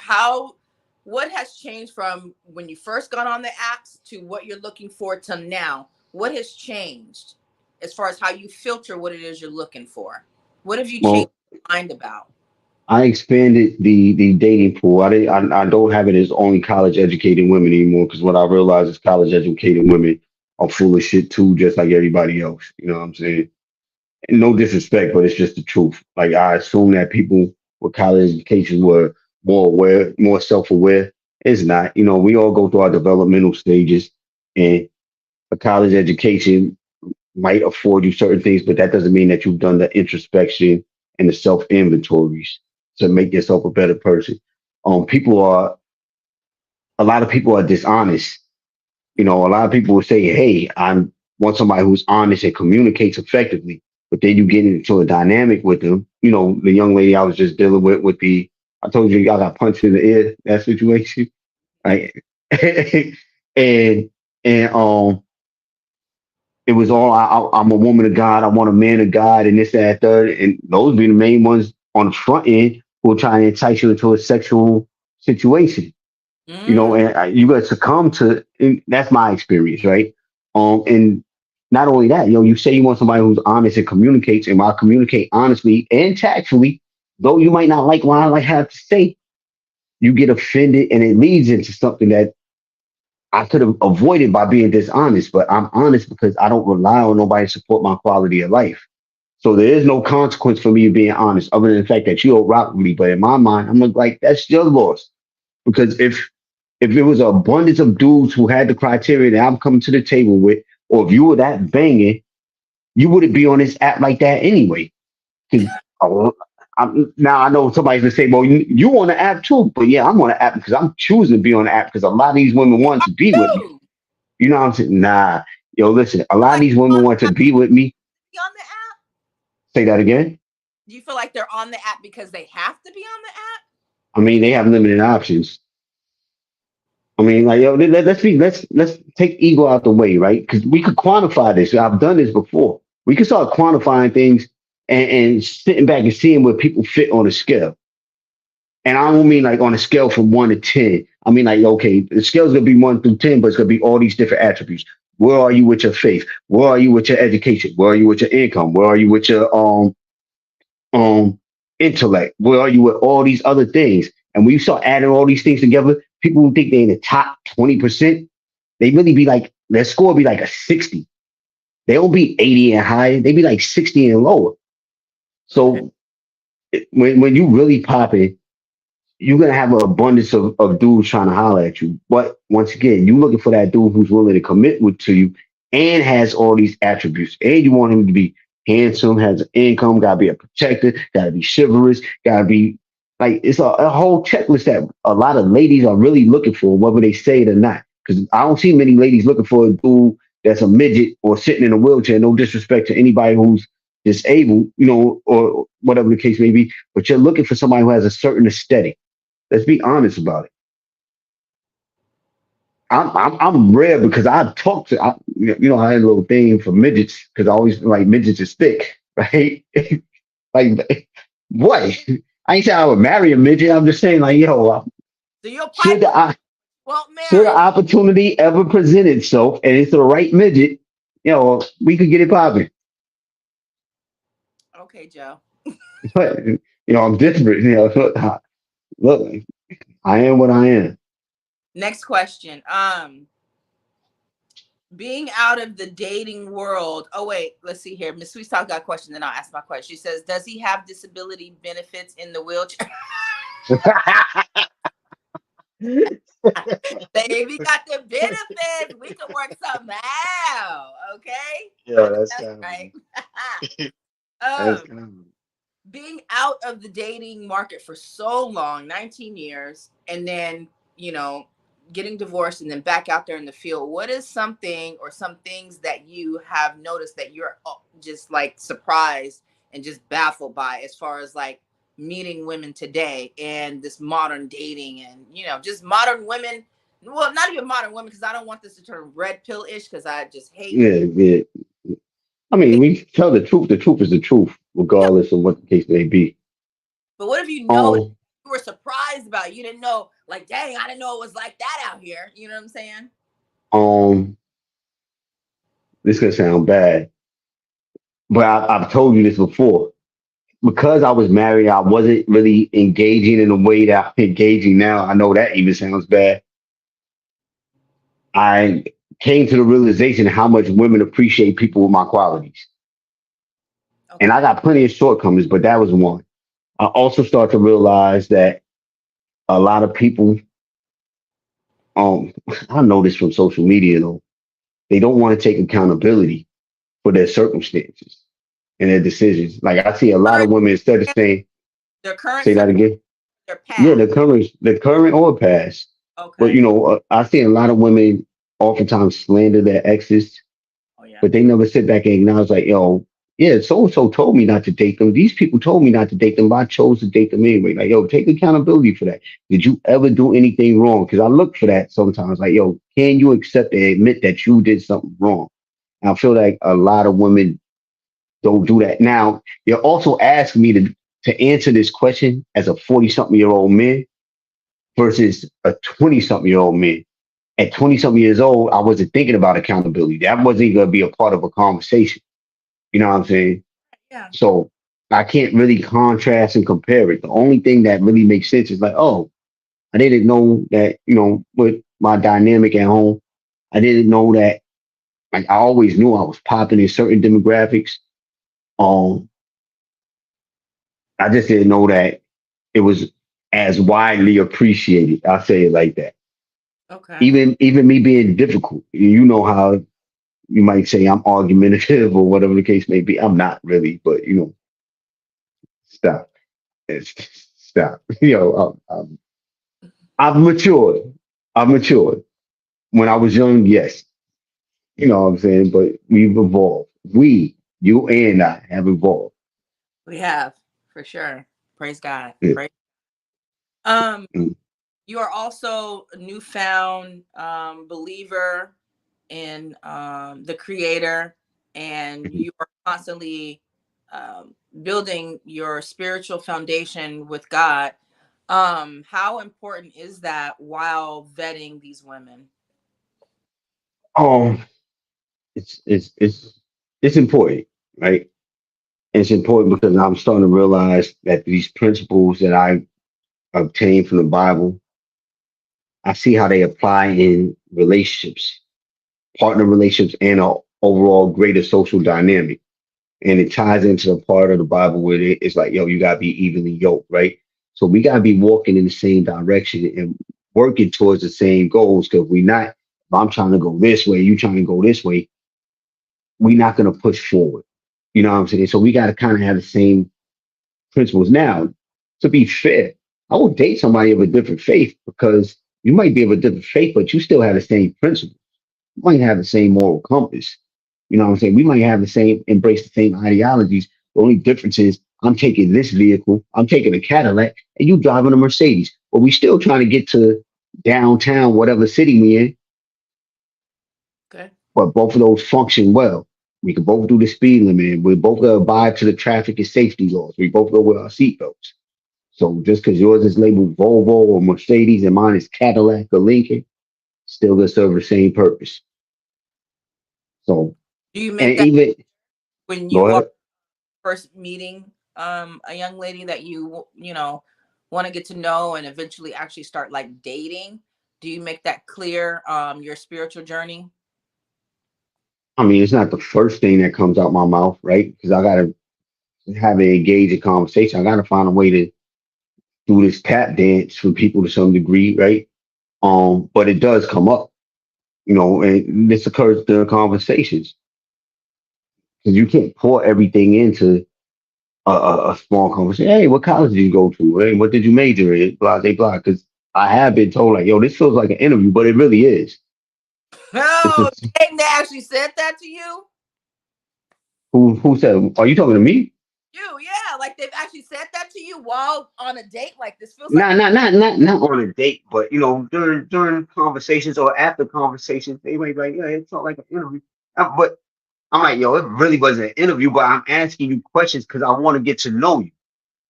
what has changed from when you first got on the apps to what you're looking for to now? What has changed as far as how you filter what it is you're looking for? What have you changed well, your mind about? I expanded the dating pool. I don't have it as only college educated women anymore because what I realize is college educated women are full of shit too, just like everybody else. You know what I'm saying? And no disrespect, but it's just the truth. Like I assume that people with college education were more aware, more self-aware. It's not. We all go through our developmental stages, and a college education might afford you certain things, but that doesn't mean that you've done the introspection and the self inventories to make yourself a better person. People are a lot of people are dishonest. A lot of people will say, "Hey, I want somebody who's honest and communicates effectively." But then you get into a dynamic with them. The young lady I was just dealing with the I told you I got punched in the ear, that situation. Right. and and it was all I'm a woman of God, I want a man of God, and this, that, third. And those be the main ones on the front end who will try and entice you into a sexual situation. Mm, And you got to succumb to, and that's my experience, right? And not only that, you say you want somebody who's honest and communicates, and while communicate honestly and tactfully, though you might not like what I like have to say, you get offended, and it leads into something that I could have avoided by being dishonest. But I'm honest because I don't rely on nobody to support my quality of life. So there is no consequence for me being honest, other than the fact that you don't rock with me. But in my mind, I'm like, that's your loss. Because if it was an abundance of dudes who had the criteria that I'm coming to the table with, or if you were that banging, you wouldn't be on this app like that anyway. Because now I know somebody's gonna say, "Well, you on the app too," but yeah, I'm on the app because I'm choosing to be on the app because a lot of these women want to be with me. you You know what I'm saying? Nah, yo, listen, a lot of like these women on want to be with me. on the app? Say that again. Do you feel like they're on the app because they have to be on the app? I mean, they have limited options. I mean, like, yo, let's take ego out the way, right? Because we could quantify this. I've done this before. We can start quantifying things and sitting back and seeing where people fit on a scale. And I don't mean like on a scale from 1 to 10. I mean like, okay, the scale's gonna be 1 through 10, but it's gonna be all these different attributes. Where are you with your faith? Where are you with your education? Where are you with your income? Where are you with your um intellect? Where are you with all these other things? And when you start adding all these things together, people who think they're in the top 20%, they really be like their score be like a 60. They don't be 80 and higher, they be like 60 and lower. Okay. So when you really pop it, you're gonna have an abundance of dudes trying to holler at you. But once again, you looking for that dude who's willing to commit to you and has all these attributes. And you want him to be handsome, has an income, gotta be a protector, gotta be chivalrous, gotta be like it's a whole checklist that a lot of ladies are really looking for, whether they say it or not. Because I don't see many ladies looking for a dude that's a midget or sitting in a wheelchair. No disrespect to anybody who's disabled, or whatever the case may be. But you're looking for somebody who has a certain aesthetic. Let's be honest about it. I'm rare because I talk to I had a little thing for midgets because I always like midgets is thick, right? Like what? I ain't saying I would marry a midget. I'm just saying like So you'll should pipe the up, op- won't should the marry. opportunity ever present itself and it's the right midget, we could get it popping. Okay, Joe. But I'm different. Look, I am what I am. Next question. Being out of the dating world. Oh wait, let's see here. Miss Sweet Talk got a question, then I'll ask my question. She says, "Does he have disability benefits in the wheelchair?" Baby got the benefits. We can work something out. Okay, Yeah, that's that's right. comedy. That's um, comedy. being out of the dating market for so long, 19 years, and then, you know, getting divorced and then back out there in the field, what is something or some things that you have noticed that you're just like surprised and just baffled by as far as like meeting women today and this modern dating and, just modern women? Well, not even modern women, because I don't want this to turn red pill ish, because I just hate. Yeah, yeah. I mean, we tell the truth. The truth is the truth, Yeah, regardless of what the case may be. but what if Um, you were surprised about it? You didn't know, like, dang, I didn't know it was like that out here. You know what I'm saying? um, this gonna sound bad, but I've told you this before. Because I was married, I wasn't really engaging in the way that I'm engaging now. I know that even sounds bad. I came to the realization how much women appreciate people with my qualities, and I Okay. got plenty of shortcomings, but that was one. I also start to realize that a lot of people, um, I know this from social media though, they don't want to take accountability for their circumstances and their decisions. Like I see a lot of Current, women instead of saying, their current say that circumstance, again. their Yeah, past. the current or past. But Okay. I see a lot of women oftentimes slander their exes, Oh yeah. but they never sit back and acknowledge like, yo. yeah, so and so told me not to date them. These people told me not to date them, but I chose to date them anyway. Like, yo, take accountability for that. Did you ever do anything wrong? Because I look for that sometimes. Like, yo, can you accept and admit that you did something wrong? And I feel like a lot of women don't do that. Now, you're also asking me to answer this question as a 40 something year old man versus a 20 something year old man. At 20 something years old, I wasn't thinking about accountability. That wasn't going to be a part of a conversation. You know what I'm saying? Yeah. So I can't really contrast and compare it. The only thing that really makes sense is like, oh, I didn't know that, with my dynamic at home, I didn't know that, like, I always knew I was popping in certain demographics. Um, I just didn't know that it was as widely appreciated. I'll say it like that. Okay. Even me being difficult, you know how you might say I'm argumentative or whatever the case may be. I'm not really, but stop. It's, stop. I've matured. I've matured. When I was young, yes. You know what I'm saying? But we've evolved. You and I have evolved. We have, for sure. Praise God. Yeah. Praise. Um, Mm. you are also a newfound believer in the Creator, and Mhm. you are constantly building your spiritual foundation with God. How important is that while vetting these women? Um, it's important, right? And it's important because I'm starting to realize that these principles that I obtained from the Bible, I see how they apply in relationships, partner relationships, and a overall greater social dynamic. And it ties into the part of the Bible where it's like, yo, you gotta be evenly yoked, right? So we gotta be walking in the same direction and working towards the same goals. Because we not, if I'm trying to go this way, you trying to go this way, we're not gonna push forward. You know what I'm saying? So we gotta kind of have the same principles. Now, to be fair, I will date somebody of a different faith because you might be of a different faith, but you still have the same principles. You might have the same moral compass. You know what I'm saying? We might have the same, embrace the same ideologies. The only difference is I'm taking this vehicle, I'm taking a Cadillac, and you driving a Mercedes. But we still trying to get to downtown, whatever city we in, Okay. but both of those function well. We can both do the speed limit. We both abide to the traffic and safety laws. We both go with our seatbelts. So just because yours is labeled Volvo or Mercedes and mine is Cadillac or Lincoln, still gonna serve the same purpose. So, Do you and make that even when go you are ahead. first meeting a young lady that you want to get to know and eventually actually start like dating? Do you make that clear your spiritual journey? I mean, it's not the first thing that comes out my mouth, right? Because I gotta have an engaging conversation. I gotta find a way to do this tap dance for people to some degree, right? But it does come up, and this occurs during conversations because you can't pour everything into a small conversation. Hey, what college did you go to? Hey, what did you major in? Blah, blah, blah. Because I have been told like, yo, this feels like an interview, but it really is. It's Oh, just dang, they actually said that to you? who said? Are you talking to me? You, yeah, like they've actually said that to you while on a date. Like this feels like Not an not not not not on a date, but during conversations or after conversations, they might be like, yeah, it's not like an interview. But I'm like, yo, it really wasn't an interview, but I'm asking you questions because I want to get to know you,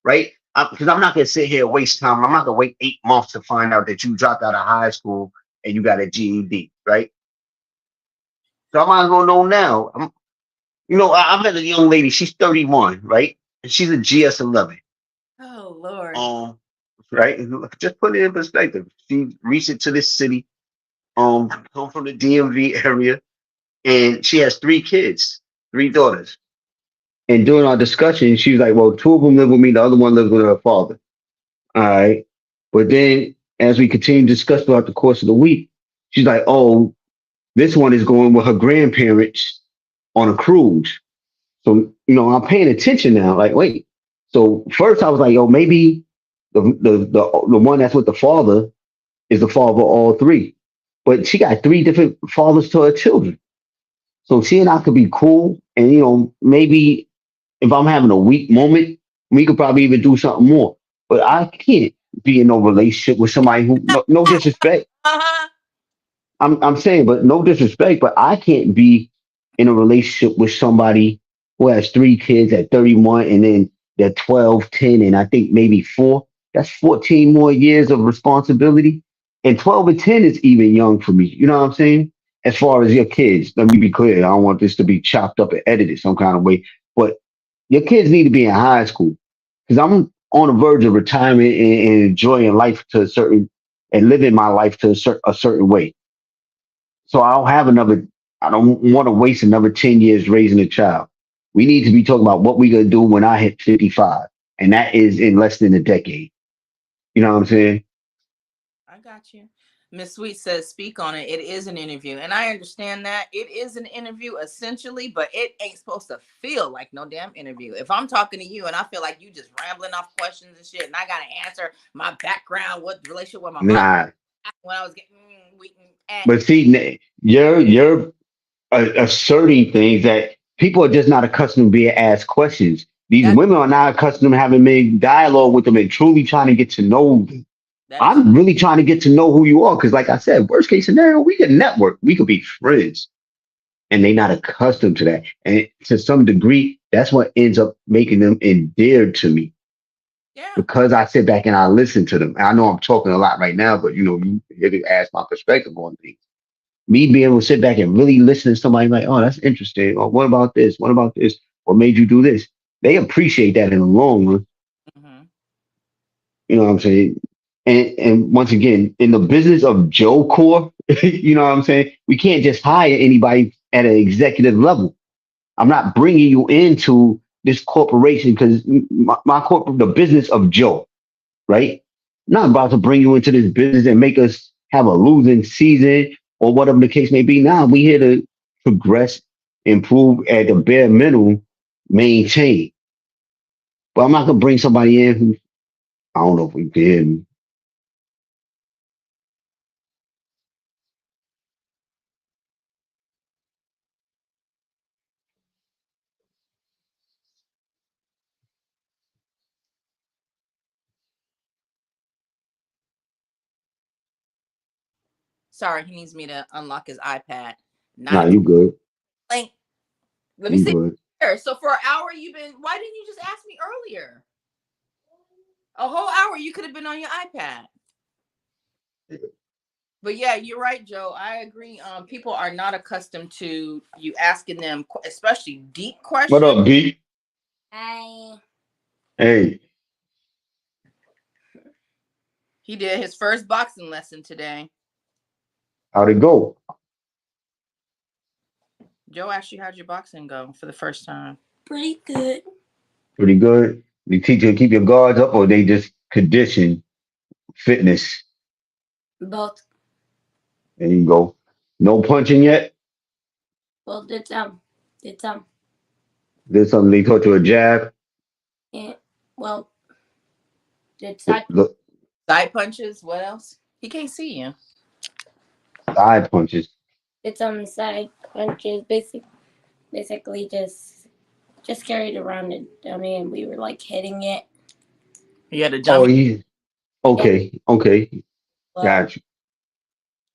right? Because I'm not gonna sit here and waste time. I'm not gonna wait 8 months to find out that you dropped out of high school and you got a GED, right? So I might as well know now. I met a young lady. She's 31, right? And she's a GS11. oh Lord. Um, right? Just put it in perspective. She recent to this city. Come from the DMV area, and she has 3 kids, 3 daughters. And during our discussion, she was like, "Well, 2 of them live with me. The other one lives with her father." All right. But then, as we continue to discuss throughout the course of the week, she's like, "Oh, this one is going with her grandparents on a cruise." So, I'm paying attention now. Like, wait. So first I was like, yo, maybe the one that's with the father is the father of all three. But she got 3 different fathers to her children. So she and I could be cool and maybe If I'm having a weak moment, we could probably even do something more. But I can't be in no relationship with somebody who no disrespect. Uh-huh. I'm saying, but no disrespect, but I can't be in a relationship with somebody who has 3 kids at 31 and then they're 12, 10, and I think maybe 4. That's 14 more years of responsibility. And 12 and 10 is even young for me. You know what I'm saying? As far as your kids, let me be clear. I don't want this to be chopped up and edited some kind of way. But your kids need to be in high school because I'm on the verge of retirement and enjoying life to a certain and living my life to a certain way. So I don't have another. I don't want to waste another 10 years raising a child. We need to be talking about what we're gonna do when I hit 55, and that is in less than a decade. You know what I'm saying? I got you. Miss Sweet says, speak on it. It is an interview. And I understand that. It is an interview essentially, but it ain't supposed to feel like no damn interview. If I'm talking to you and I feel like you just rambling off questions and shit, and I got to answer my background, what relationship with my mom Nah. when I was getting, at. But see, you're asserting things that people are just not accustomed to being asked questions. These That, women are not accustomed to having made dialogue with them and truly trying to get to know them. that is, I'm really trying to get to know who you are because, like I said, worst case scenario, we could network, we could be friends, and they're not accustomed to that. And to some degree, that's what ends up making them endeared to me yeah. because I sit back and I listen to them. I know I'm talking a lot right now, but you here to ask my perspective on things. Me being able to sit back and really listen to somebody like, oh, that's interesting. Or what about this? What about this? What made you do this? They appreciate that in the long run. Mm-hmm. You know what I'm saying? And once again, in the business of Joe Core, you know what I'm saying? We can't just hire anybody at an executive level. I'm not bringing you into this corporation because my corporate, the business of Joe, right? I'm not about to bring you into this business and make us have a losing season or whatever the case may be. Now we here to progress, improve at the bare minimum, maintain. But I'm not gonna bring somebody in who I don't know if we can. Sorry, he needs me to unlock his iPad. Not Nah, a you good. complaint. Let me You see. good. Here. So for an hour, you've been. Why didn't you just ask me earlier? A whole hour, you could have been on your iPad. But yeah, you're right, Joe. I agree. People are not accustomed to you asking them, especially deep What questions. up, B? Hi. Hey, He did his first boxing lesson today. how'd it go? Joe asked you, how'd your boxing go for the first time? Pretty good. Pretty good. They teach you to keep your guards up or they just condition fitness. Both. There you go. No punching yet? Well, did some. Did something they taught you a jab? Yeah. Well, did side Look, side punches. What else? He can't see you. side punches. Did some side punches. Basically just carried around a dummy, and we were like hitting it. You had a Oh, dummy. yeah. Yeah. Okay. Okay. Well, Got you.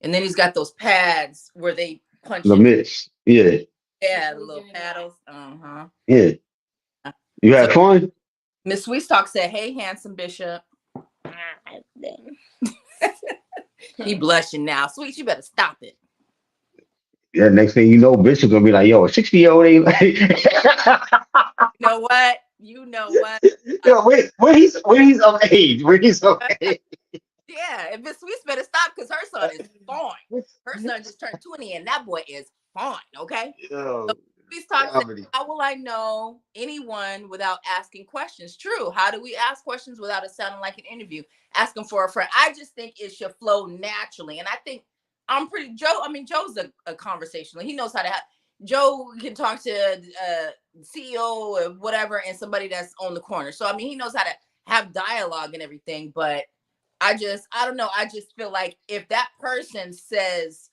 and then he's got those pads where they punch The in. mitts. Yeah. Yeah, the little paddles. Uh Yeah. huh. You So had fun? Miss Sweetstock said, "Hey, handsome bishop." He blushing now. Sweet, you better stop it. Yeah, next thing you know, Bishop gonna be like, yo, a 60-year-old ain't like You know what? You know what? yo, where he's of age. Where he's of age. Yeah, and Miss Sweets better stop because her son is fine. Her son just turned 20, and that boy is fine. Okay. So Yo, Sweets talk said, comedy. "How will I know anyone without asking questions?" True. How do we ask questions without it sounding like an interview? Asking for a friend. I just think it should flow naturally, and I think I'm pretty Joe. I mean, Joe's a conversational. He knows how to have. Joe can talk to CEO or whatever, and somebody that's on the corner. So I mean, he knows how to have dialogue and everything, but I don't know. I just feel like if that person says,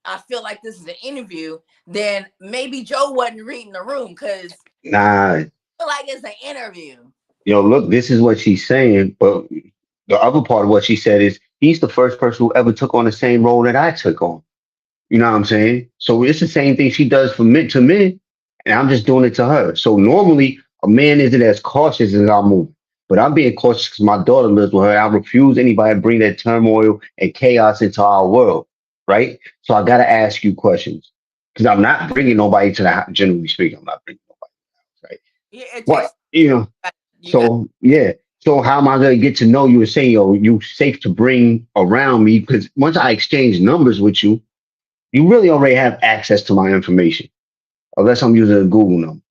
I feel like this is an interview, then maybe Joe wasn't reading the room because Nah, like it's an interview. Look, this is what she's saying, but the other part of what she said is he's the first person who ever took on the same role that I took on. You know what I'm saying? So it's the same thing she does for men to men, and I'm just doing it to her. So normally a man isn't as cautious as I'm moving, but I'm being cautious because my daughter lives with her. I refuse anybody to bring that turmoil and chaos into our world, right? So I got to ask you questions because I'm not bringing nobody to the house. Generally speaking, I'm not bringing nobody, right? Yeah, it What takes you got. so yeah. So how am I gonna get to know you and say, yo, you safe to bring around me? Because once I exchange numbers with you, you really already have access to my information, unless I'm using a Google number.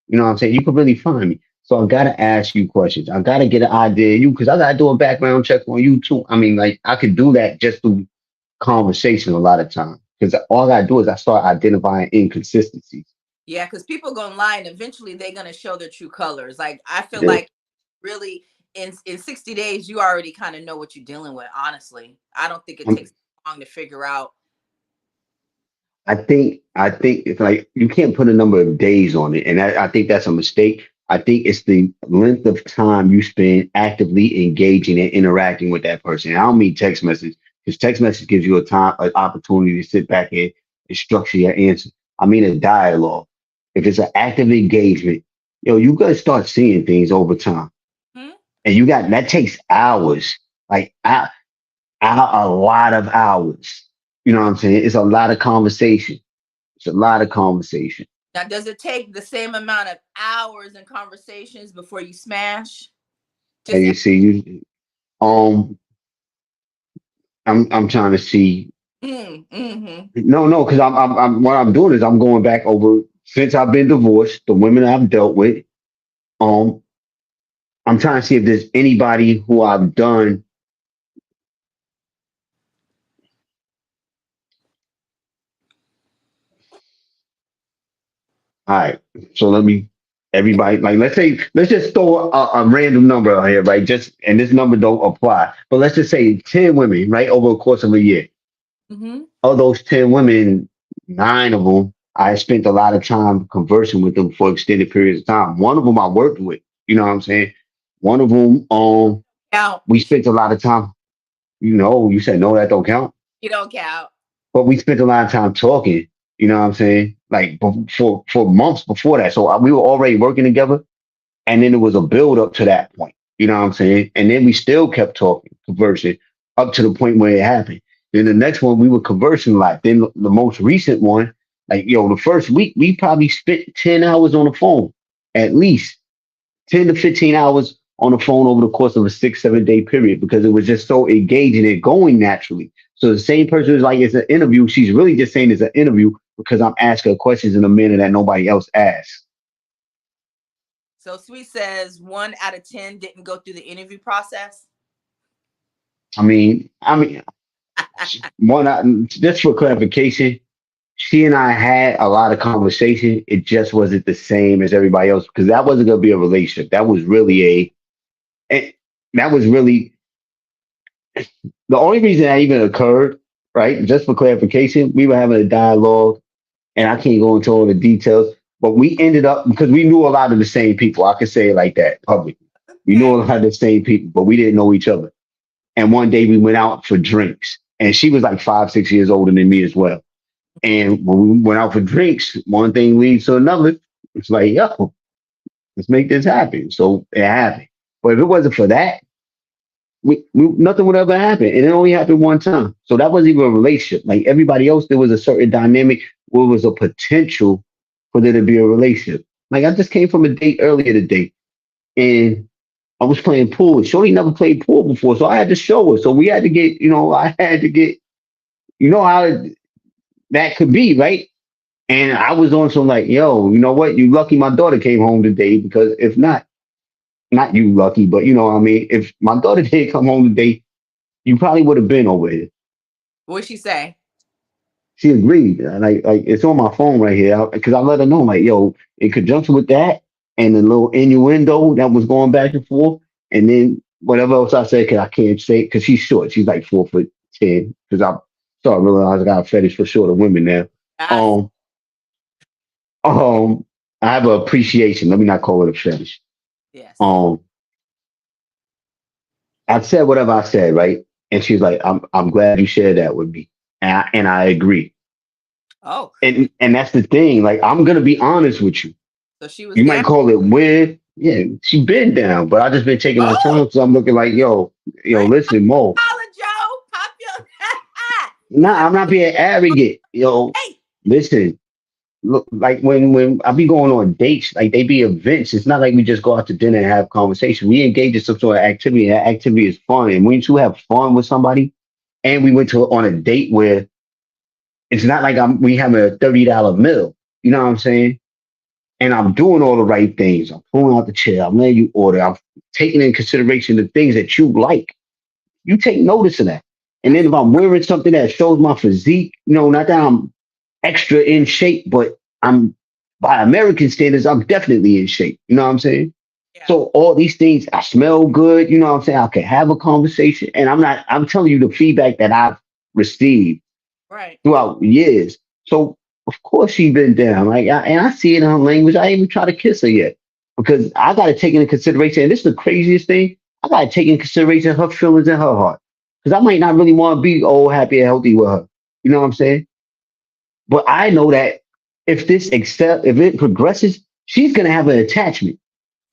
You know what I'm saying? You can really find me. So I gotta ask you questions. I gotta get an idea of you because I gotta do a background check on you too. I mean, like I could do that just through conversation a lot of times. Because all I do is I start identifying inconsistencies. Yeah, because people gonna lie and eventually they're gonna show their true colors. Like I feel Yeah. like really in 60 days you already kind of know what you're dealing with. Honestly, I don't think it takes long to figure out. I think it's like you can't put a number of days on it, and I think that's a mistake. I think it's the length of time you spend actively engaging and interacting with that person. I don't mean text message because text message gives you an opportunity to sit back and structure your answer. I mean a dialogue. If it's an active engagement, you gotta start seeing things over time, Hmm? and you got that takes hours, like a lot of hours. You know what I'm saying? It's a lot of conversation. It's a lot of conversation. Now, does it take the same amount of hours and conversations before you smash? And Just you see, um, I'm trying to see. mm-hmm. No, because I'm what I'm doing is I'm going back over since I've been divorced, the women I've dealt with. Um, I'm trying to see if there's anybody who I've done. All right, so everybody, like, let's just throw a random number out here, right? Just and this number don't apply, but let's just say 10 women, right, over the course of a year. Mm-hmm. Of those 10 women, 9 of them, I spent a lot of time conversing with them for extended periods of time. One of them I worked with, you know what I'm saying? One of them, Count. we spent a lot of time, you said no, that don't count. You don't count. But we spent a lot of time talking, you know what I'm saying? Like for months before that. So we were already working together. And then it was a build up to that point. You know what I'm saying? And then we still kept talking, conversing up to the point where it happened. Then the next one, we were conversing a lot. Then the most recent one, like, the first week, we probably spent 10 hours on the phone, at least 10 to 15 hours on the phone over the course of a 6, 7 day period because it was just so engaging and going naturally. So the same person who's like, it's an interview, she's really just saying it's an interview because I'm asking her questions in a manner that nobody else asks. So Sweet says 1 out of 10 didn't go through the interview process. I mean, just for clarification, she and I had a lot of conversation. It just wasn't the same as everybody else because that wasn't gonna be a relationship. Eh, that was really the only reason that even occurred, right? Just for clarification, we were having a dialogue, and I can't go into all the details, but we ended up because we knew a lot of the same people. I could say it like that publicly. We knew Okay. a lot of the same people, but we didn't know each other. And one day we went out for drinks, and she was like 5, 6 years older than me as well. And when we went out for drinks, one thing leads to another. It's like, yo, let's make this happen. So it happened. But if it wasn't for that, we nothing would ever happen. And it only happened one time. So that wasn't even a relationship. Like everybody else, there was a certain dynamic where was a potential for there to be a relationship. Like I just came from a date earlier today, and I was playing pool. Shorty never played pool before, so I had to show her. So we had to get, I had to get, how that could be, right? And I was on some like, yo, you know what? You lucky my daughter came home today because if not, not you lucky, but you know what I mean? If my daughter didn't come home today, you probably would have been over here. What'd she say? She agreed. Like it's on my phone right here because I let her know, like, yo, in conjunction with that and the little innuendo that was going back and forth, and then whatever else I said, because I can't say because she's short. She's like 4'10". Because I started realizing I got a fetish for shorter women now. I Um, um, I have an appreciation. Let me not call it a fetish. Yes. Um, I said whatever I said, right? And she's like, I'm glad you shared that with me. And I agree. Oh, And that's the thing. Like, I'm gonna be honest with you. so she was You might down. call it weird. Yeah, she been down, but I just been taking my Oh, time. So I'm looking like, yo, right. listen, Mo. Holla, Joe. Pop your. You Nah, feel I'm not being arrogant. hey. Listen. Look, like when I be going on dates, like they be events. It's not like we just go out to dinner and have conversation. We engage in some sort of activity. That activity is fun, and when you have fun with somebody, and we went to on a date where it's not like we having a $30 meal. You know what I'm saying? And I'm doing all the right things. I'm pulling out the chair. I'm letting you order. I'm taking in consideration the things that you like. You take notice of that. And then if I'm wearing something that shows my physique, not that I'm extra in shape, but I'm by American standards, I'm definitely in shape. You know what I'm saying? Yeah. So all these things, I smell good. You know what I'm saying? I can have a conversation, and I'm telling you the feedback that I've received Right. throughout years. So of course she been down. And I see it in her language. I ain't even try to kiss her yet because I got to take into consideration. And this is the craziest thing. I got to take into consideration her feelings in her heart because I might not really want to be old, happy, and healthy with her. You know what I'm saying? But I know that if it progresses, she's gonna have an attachment,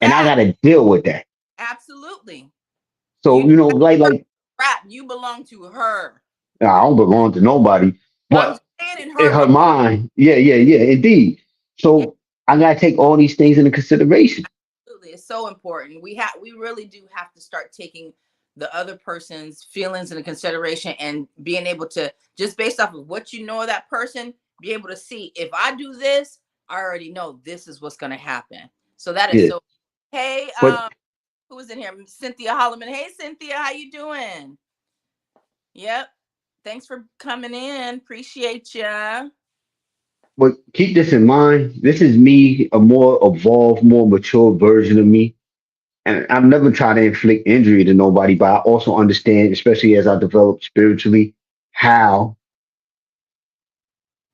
and I Fact. got to deal with that. Absolutely. So You like rap. You belong to her. I don't belong to nobody, I'm but just saying in in her her mind. mind, yeah, indeed. Yeah. So I gotta take all these things into consideration. Absolutely. It's so important. We really do have to start taking the other person's feelings into consideration and being able to just based off of what you know of that person, be able to see if I do this, I already know this is what's gonna happen. So that is Yeah, so hey, but who is in here? Cynthia Holloman. Hey Cynthia, how you doing? Yep. Thanks for coming in. Appreciate ya. keep this in mind. This is me, a more evolved, more mature version of me. And I've never tried to inflict injury to nobody, but I also understand, especially as I develop spiritually, how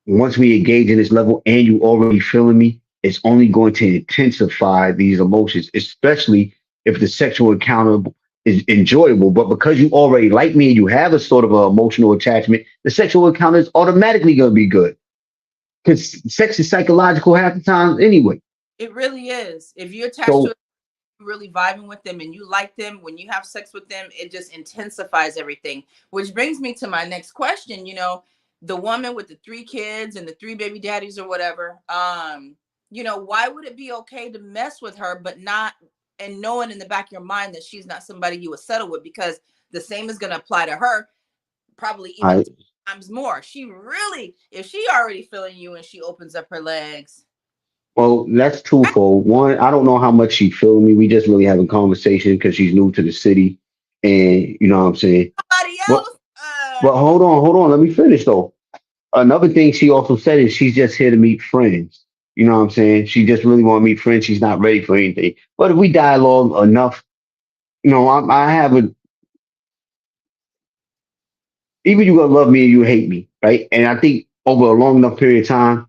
once we engage in this level and you already feeling me, it's only going to intensify these emotions, especially if the sexual encounter is enjoyable. But because you already like me and you have a sort of an emotional attachment, the sexual encounter is automatically going to be good because sex is psychological half the time anyway. It really is. If you're attached to So it, really vibing with them and you like them, when you have sex with them, it just intensifies everything. Which brings me to my next question. The woman with the three kids and the three baby daddies or whatever, why would it be okay to mess with her, but not, and knowing in the back of your mind that she's not somebody you would settle with, because the same is going to apply to her, probably even I 10 times more. She really, if she already feeling you and she opens up her legs, well, that's twofold. One, I don't know how much she feel me. We just really having conversation because she's new to the city, and you know what I'm saying. somebody But else, but hold on. Let me finish though. Another thing she also said is she's just here to meet friends. You know what I'm saying? She just really want to meet friends. She's not ready for anything. But if we dialogue enough, I have a even you gonna love me or you hate me, right? And I think over a long enough period of time,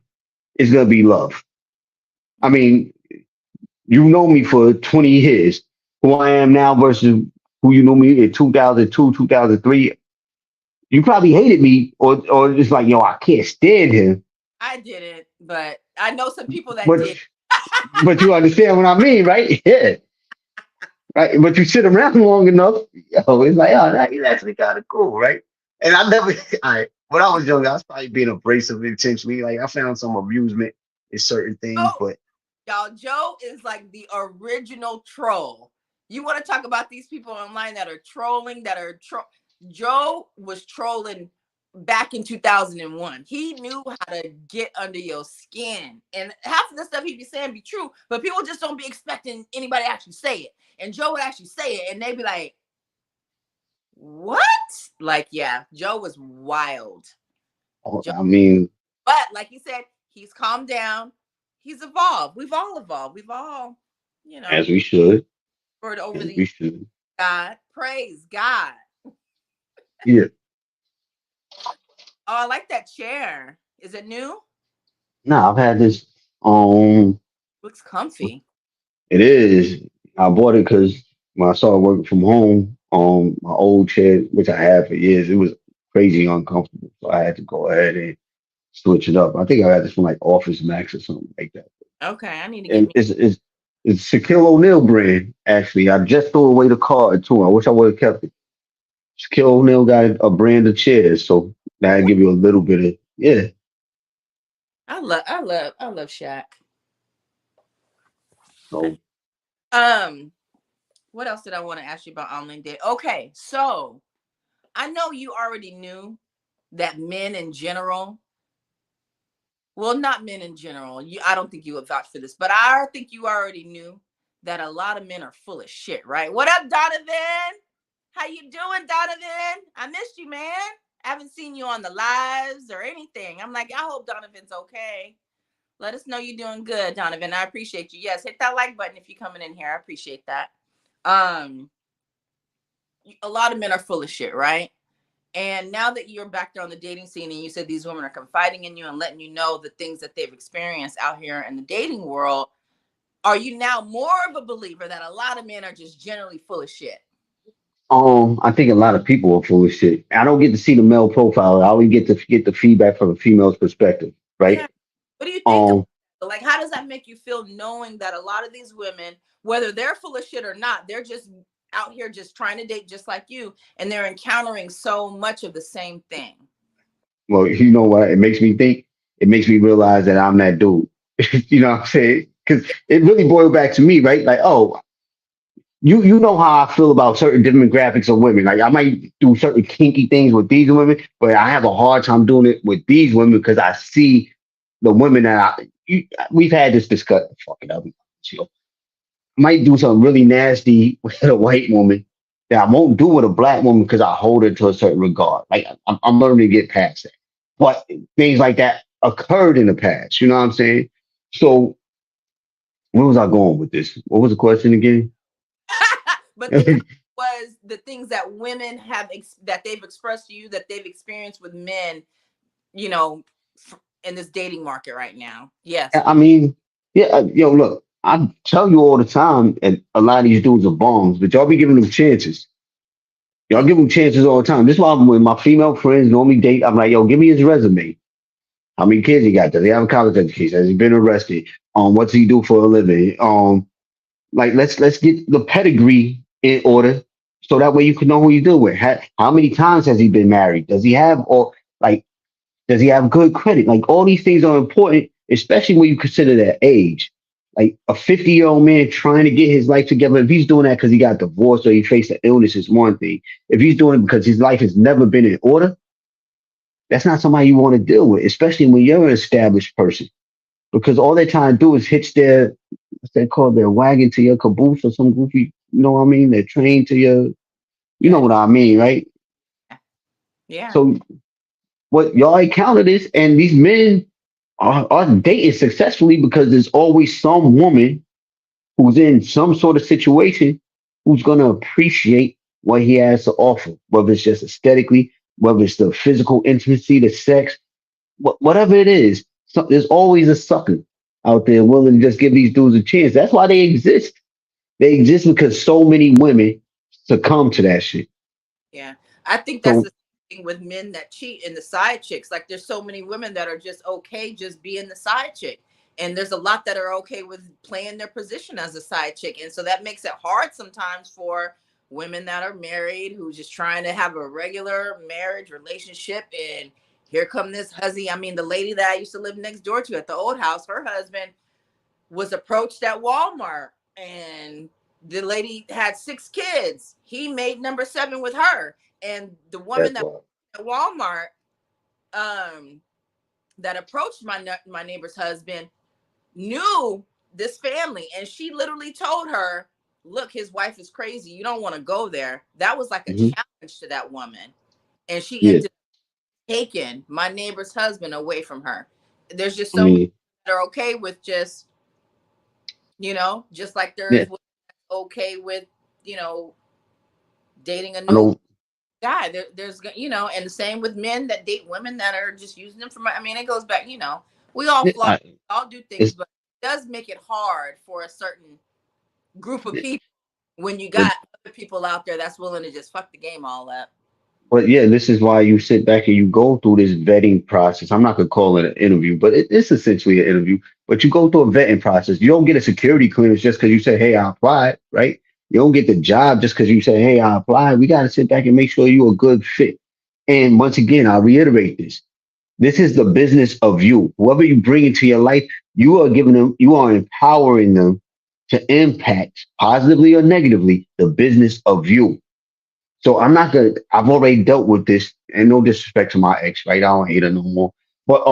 it's gonna be love. I mean, you know me for 20 years. Who I am now versus who you knew me in 2002, 2003. You probably hated me, or just like, yo, I can't stand him. I didn't, but I know some people that But did. but you understand what I mean, right? Yeah. Right? But you sit around long enough, it's like, oh, that, he's actually kind of cool, right? And I never, when I was young, I was probably being abrasive intentionally. Like I found some amusement in certain things, Oh, but y'all, Joe is like the original troll. You want to talk about these people online that are trolling, Joe was trolling back in 2001. He knew how to get under your skin. And half of the stuff he'd be saying be true, but people just don't be expecting anybody to actually say it. And Joe would actually say it, and they'd be like, what? Like, yeah, Joe was wild. Joe, I mean, but like you said, he's calmed down. He's evolved. We've all evolved. We've all, you as know, we should, for it over as the we should. God. Praise God. Yeah. Oh, I like that chair. Is it new? No, I've had this. Um, Looks comfy. It is. I bought it because when I started working from home, my old chair, which I had for years, it was crazy uncomfortable. So I had to go ahead and switch it up. I think I got this from like Office Max or something like that. Okay, I need to get And me. it's Shaquille O'Neal brand, actually. I just threw away the card too. I wish I would have kept it. Shaquille O'Neal got a brand of chairs, so that'll What? give you a little bit of yeah. I love Shaq. So Um, what else did I want to ask you about online date? Okay, so I know you already knew that men in general, well, not men in general. I don't think you would vouch for this, but I think you already knew that a lot of men are full of shit, right? What up, Donovan? How you doing, Donovan? I missed you, man. I haven't seen you on the lives or anything. I'm like, I hope Donovan's okay. Let us know you're doing good, Donovan. I appreciate you. Yes, hit that like button if you're coming in here. I appreciate that. Um, a lot of men are full of shit, right? And now that you're back there on the dating scene and you said these women are confiding in you and letting you know the things that they've experienced out here in the dating world, are you now more of a believer that a lot of men are just generally full of shit? I think a lot of people are full of shit. I don't get to see the male profile. I only get the feedback from a female's perspective, Yeah. right? What do you think Um, like, how does that make you feel knowing that a lot of these women, whether they're full of shit or not, they're just out here just trying to date just like you and they're encountering so much of the same thing? well, you know what? It makes me think. It makes me realize that I'm that dude. You know what I'm saying? Because it really boiled back to me, right? Like, oh, you know how I feel about certain demographics of women. Like, I might do certain kinky things with these women, but I have a hard time doing it with these women because I see the women that we've had this discussion. Fuck it up. Might do something really nasty with a white woman that I won't do with a black woman because I hold her to a certain regard. Like I'm learning to get past that. But things like that occurred in the past. You know what I'm saying? So where was I going with this? What was the question again? But the question was the things that women have that they've expressed to you that they've experienced with men, you know, in this dating market right now. Yes. I mean, yeah, yo, look, I tell you all the time, and a lot of these dudes are bombs, but y'all be giving them chances. Y'all Mm. give them chances all the time. This is why when my female friends normally date, I'm like, yo, give me his resume. How many kids he got? Does he have a college education? Has he been arrested? What's he do for a living? Like let's get the pedigree in order, so that way you can know who you deal with. How many times has he been married? Does he have or like does he have good credit? Like all these things are important, especially when you consider that age. Like a 50-year-old man trying to get his life together, if he's doing that because he got divorced or he faced an illness, is one thing. If he's doing it because his life has never been in order, that's not somebody you want to deal with, especially when you're an established person. Because all they're trying to do is hitch their, what's they call their wagon to your caboose or some goofy, you know what I mean? Their train to your, you know Yeah. what I mean, right? Yeah. So what y'all encounter this, and these men are dating successfully because there's always some woman who's in some sort of situation who's going to appreciate what he has to offer, whether it's just aesthetically, whether it's the physical intimacy, the sex, whatever it is. So, there's always a sucker out there willing to just give these dudes a chance. That's why they exist. They exist because so many women succumb to that shit. Yeah. I think that's So the thing with men that cheat and the side chicks. Like there's so many women that are just okay just being the side chick. And there's a lot that are okay with playing their position as a side chick. And so that makes it hard sometimes for women that are married who's just trying to have a regular marriage relationship. And here come this huzzy. I mean, the lady that I used to live next door to at the old house, her husband was approached at Walmart and the lady had 6 kids. He made number 7 with her. And the woman that's that why. at Walmart um that approached my neighbor's husband knew this family and she literally told her, "Look, his wife is crazy. You don't want to go there." That was like a Hmm. challenge to that woman. And she Yeah, ended up taking my neighbor's husband away from her. There's just I so many mean, that are okay with just, just like there yeah, is okay with, you know, dating a I new know. guy. And the same with men that date women that are just using them for money. I mean, it goes back, we all Yeah, flaw, all do things, it's but does make it hard for a certain group of Yeah. people when you But got other people out there that's willing to just fuck the game all up. but yeah, this is why you sit back and you go through this vetting process. I'm not gonna call it an interview, but it's essentially an interview. But you go through a vetting process. You don't get a security clearance just because you say, "Hey, I applied," right? You don't get the job just because you say, "Hey, I applied." We got to sit back and make sure you're a good fit. And once again, I'll reiterate this. This is the business of you. Whoever you bring into your life, you are giving them, you are empowering them to impact positively or negatively the business of you. So I'm not gonna. I've already dealt with this, and no disrespect to my ex, right? I don't hate her no more. But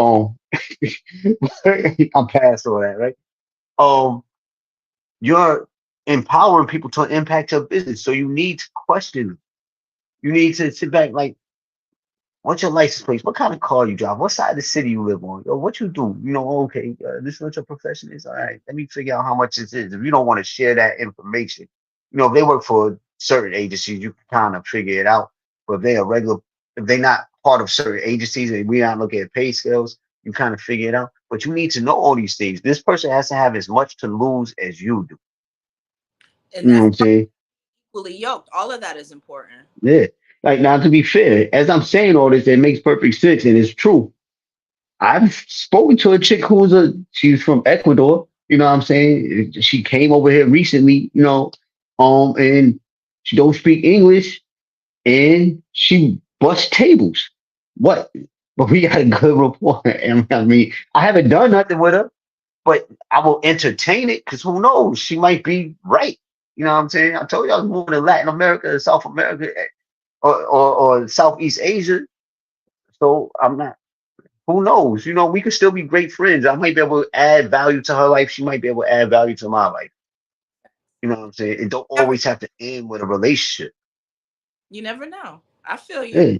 I'm past all that, right? Um, you're empowering people to impact your business, so you need to question them. You need to sit back, like, what's your license plate? What kind of car you drive? What side of the city you live on? Or what you do? Okay, this is what your profession is. All right, let me figure out how much this is. If you don't want to share that information, if they work for certain agencies, you can kind of figure it out. But if they're not part of certain agencies and we're not looking at pay scales, you kind of figure it out. But you need to know all these things. This person has to have as much to lose as you do. And You know what that's I'm saying? equally yoked. All of that is important. Yeah. Like, now, to be fair, as I'm saying all this, it makes perfect sense and it's true. I've spoken to a chick she's from Ecuador, you know what I'm saying? She came over here recently, and she don't speak English and she busts tables. What? But we got a good rapport. And I mean, I haven't done nothing with her, but I will entertain it because who knows? She might be right. You know what I'm saying? I told you I was moving to Latin America, South America, or Southeast Asia. So I'm not. Who knows? We could still be great friends. I might be able to add value to her life. She might be able to add value to my life. You know what I'm saying? It don't Never, always have to end with a relationship. you never know. I feel you. Yeah.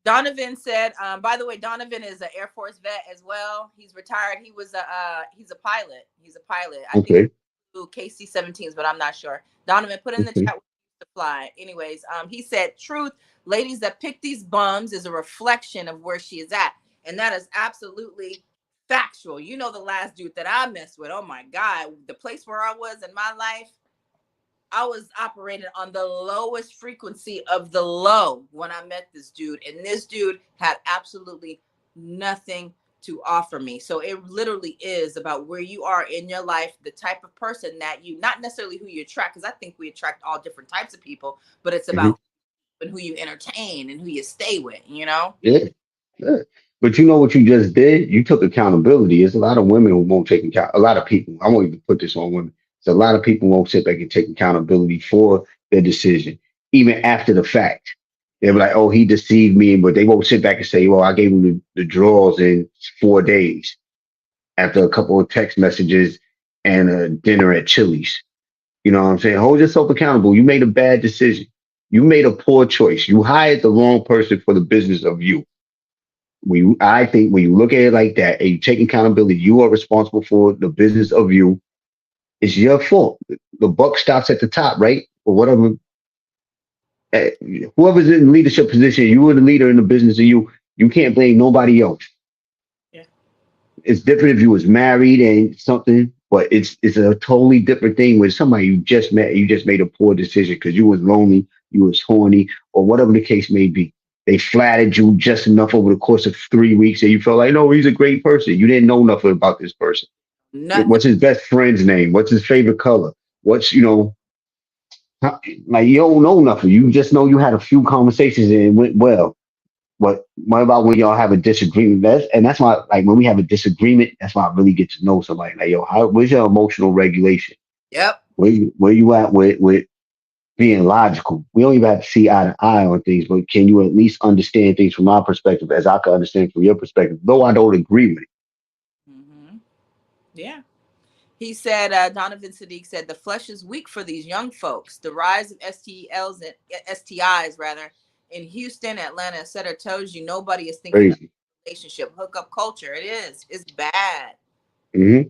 Donovan said, by the way, Donovan is an Air Force vet as well. He's retired. He's a pilot. He's a pilot. I think Okay. KC-17s, but I'm not sure. Donovan, put in the Okay. chat to fly. Anyways, he said, truth, ladies that pick these bums is a reflection of where she is at. And that is absolutely factual. You know, the last dude that I messed with, oh my God, the place where I was in my life, I was operating on the lowest frequency of the low when I met this dude. And this dude had absolutely nothing to offer me. So it literally is about where you are in your life, the type of person that you, not necessarily who you attract, because I think we attract all different types of people, but it's Mhm. about who you entertain and who you stay with, you know? Yeah. Yeah. But you know what you just did? You took accountability. There's a lot of women who won't take account. A lot of people. I won't even put this on women. There's a lot of people who won't sit back and take accountability for their decision, even after the fact. They'll be like, "Oh, he deceived me," but they won't sit back and say, "Well, I gave him the drawers in 4 days after a couple of text messages and a dinner at Chili's." You know what I'm saying? Hold yourself accountable. You made a bad decision. You made a poor choice. You hired the wrong person for the business of you. I think when you look at it like that and you take accountability, you are responsible for the business of you. It's your fault. The buck stops at the top, right? Or whatever. eh, Whoever's in leadership position, you are the leader in the business of you. You can't blame nobody else. Yeah. It's different if you was married and something, but it's a totally different thing with somebody you just met. You just made a poor decision because you was lonely, you was horny, or whatever the case may be. They flattered you just enough over the course of 3 weeks, and you felt like, no, he's a great person. You didn't know nothing about this person. Nothing. What's his best friend's name? What's his favorite color? What's like, you don't know nothing. You just know you had a few conversations and it went well. But what about when y'all have a disagreement? That's why, like, when we have a disagreement, that's why I really get to know somebody. Like, yo, where's your emotional regulation? Yep. Where you at with being logical? We don't even have to see eye to eye on things, but can you at least understand things from my perspective as I can understand from your perspective, though I don't agree with it? Mm-hmm. Yeah. He said, Donovan Sadiq said, the flesh is weak for these young folks. The rise of STLs and STIs, rather, in Houston, Atlanta, etc., tells you nobody is thinking of Crazy. relationship hookup culture. It is. It's bad. Hmm.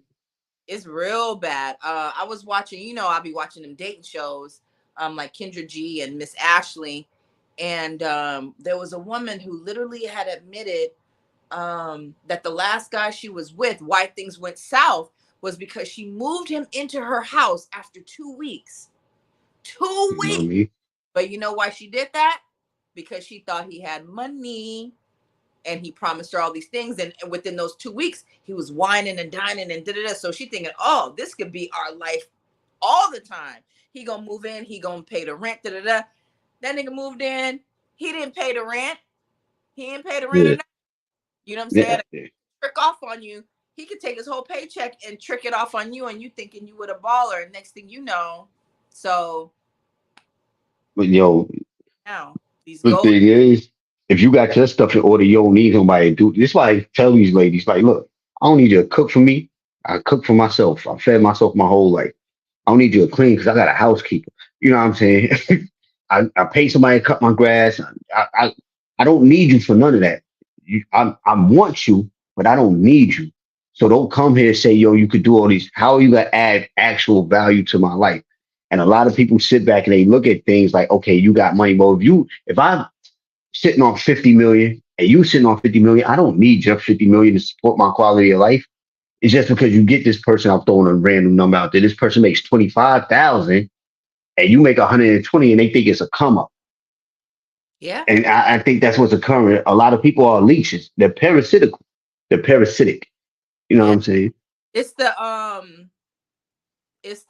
It's real bad. I was watching, I'll be watching them dating shows, like Kendra G and Miss Ashley. And there was a woman who literally had admitted that the last guy she was with, why things went south was because she moved him into her house after 2 weeks. Two You know what I weeks. mean? But you know why she did that? Because she thought he had money and he promised her all these things. And within those 2 weeks, he was whining and dining and da-da-da. So she thinking, oh, this could be our life all the time. He gonna move in, he gonna pay the rent, da-da-da. That nigga moved in, he didn't pay the rent. He didn't pay the rent or Yeah, nothing. You know what I'm saying? yeah, yeah. Trick off on you. He could take his whole paycheck and trick it off on you, and you thinking you would a baller. And next thing you know, so But yo, now these the gold. thing is, if you got your stuff in order, you don't need somebody to do. This is why I tell these ladies, like, look, I don't need you to cook for me. I cook for myself. I fed myself my whole life. I don't need you to clean because I got a housekeeper. You know what I'm saying? I pay somebody to cut my grass. I don't need you for none of that. I want you, but I don't need you. So don't come here and say, yo, you could do all these. How are you gonna add actual value to my life? And a lot of people sit back and they look at things like, okay, you got money. Well, if I'm sitting on 50 million and you sitting on 50 million, I don't need just 50 million to support my quality of life. It's just because you get this person, I'm throwing a random number out there. This person makes 25,000 and you make 120 and they think it's a come up. Yeah, And I think that's what's occurring. A lot of people are leeches. They're parasitical. They're parasitic. You know what yeah. I'm saying? It's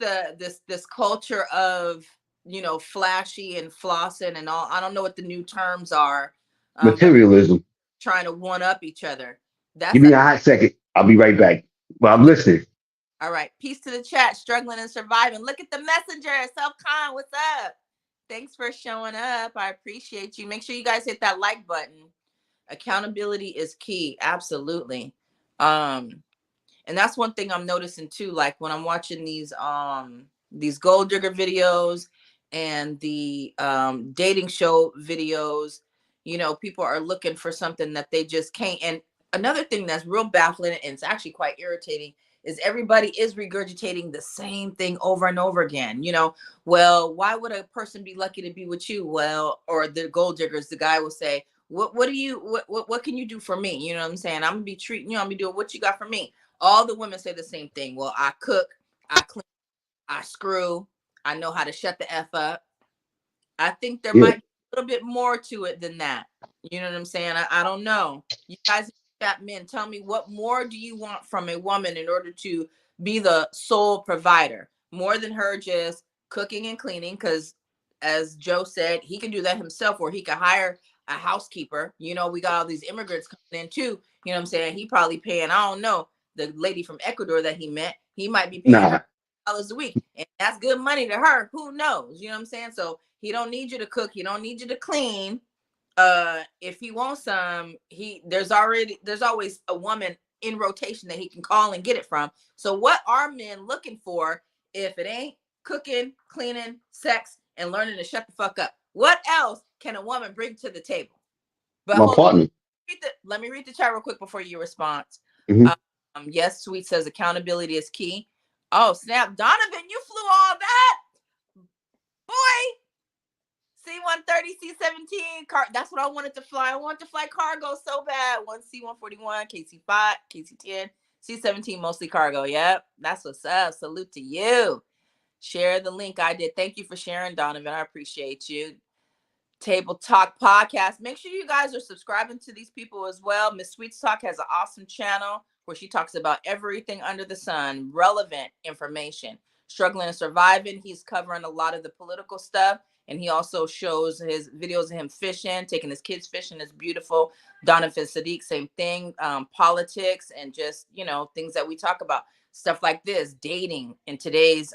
this culture of flashy and flossing and all. I don't know what the new terms are, but Materialism. trying to one up each other. Give That's me a a hot second. I'll be right back. Well, I'm okay. listening. All right. Peace to the chat. Struggling and surviving. Look at the messenger. Self Con. What's up? Thanks for showing up. I appreciate you. Make sure you guys hit that like button. Accountability is key. Absolutely. Um, and that's one thing I'm noticing too. Like when I'm watching these gold digger videos and the dating show videos, people are looking for something that they just can't. And another thing that's real baffling and it's actually quite irritating is everybody is regurgitating the same thing over and over again. Well, why would a person be lucky to be with you? Well, or the gold diggers, the guy will say, what do you what can you do for me? You know what I'm saying? I'm gonna be treating you, I'm gonna be doing what you got for me. All the women say the same thing. Well, I cook, I clean, I screw, I know how to shut the F up. I think there Yeah. might be a little bit more to it than that. You know what I'm saying? I don't know. You guys, chat men, tell me what more do you want from a woman in order to be the sole provider? More than her just cooking and cleaning, because as Joe said, he can do that himself, or he could hire a housekeeper. We got all these immigrants coming in too. You know what I'm saying? He probably paying, I don't know, the lady from Ecuador that he met, he might be paying her Nah. dollars a week, and that's good money to her. Who knows? You know what I'm saying? So he don't need you to cook. He don't need you to clean. If he wants some, there's always a woman in rotation that he can call and get it from. So what are men looking for if it ain't cooking, cleaning, sex, and learning to shut the fuck up? What else can a woman bring to the table? But My hold on. partner. Let me read the chat real quick before you respond. Hmm. Yes, Sweet says accountability is key. Oh, snap. Donovan, you flew all that? Boy, C-130, C-17, that's what I wanted to fly. I wanted to fly cargo so bad. One C-141, KC-5, KC-10, C-17, mostly cargo. Yep, that's what's up. Salute to you. Share the link. I did. Thank you for sharing, Donovan. I appreciate you. Table Talk podcast. Make sure you guys are subscribing to these people as well. Miss Sweets Talk has an awesome channel where she talks about everything under the sun, relevant information. Struggling and surviving. He's covering a lot of the political stuff, and he also shows his videos of him fishing, taking his kids fishing. It's beautiful. Donovan Sadiq, same thing. Politics and just things that we talk about, stuff like this, dating in today's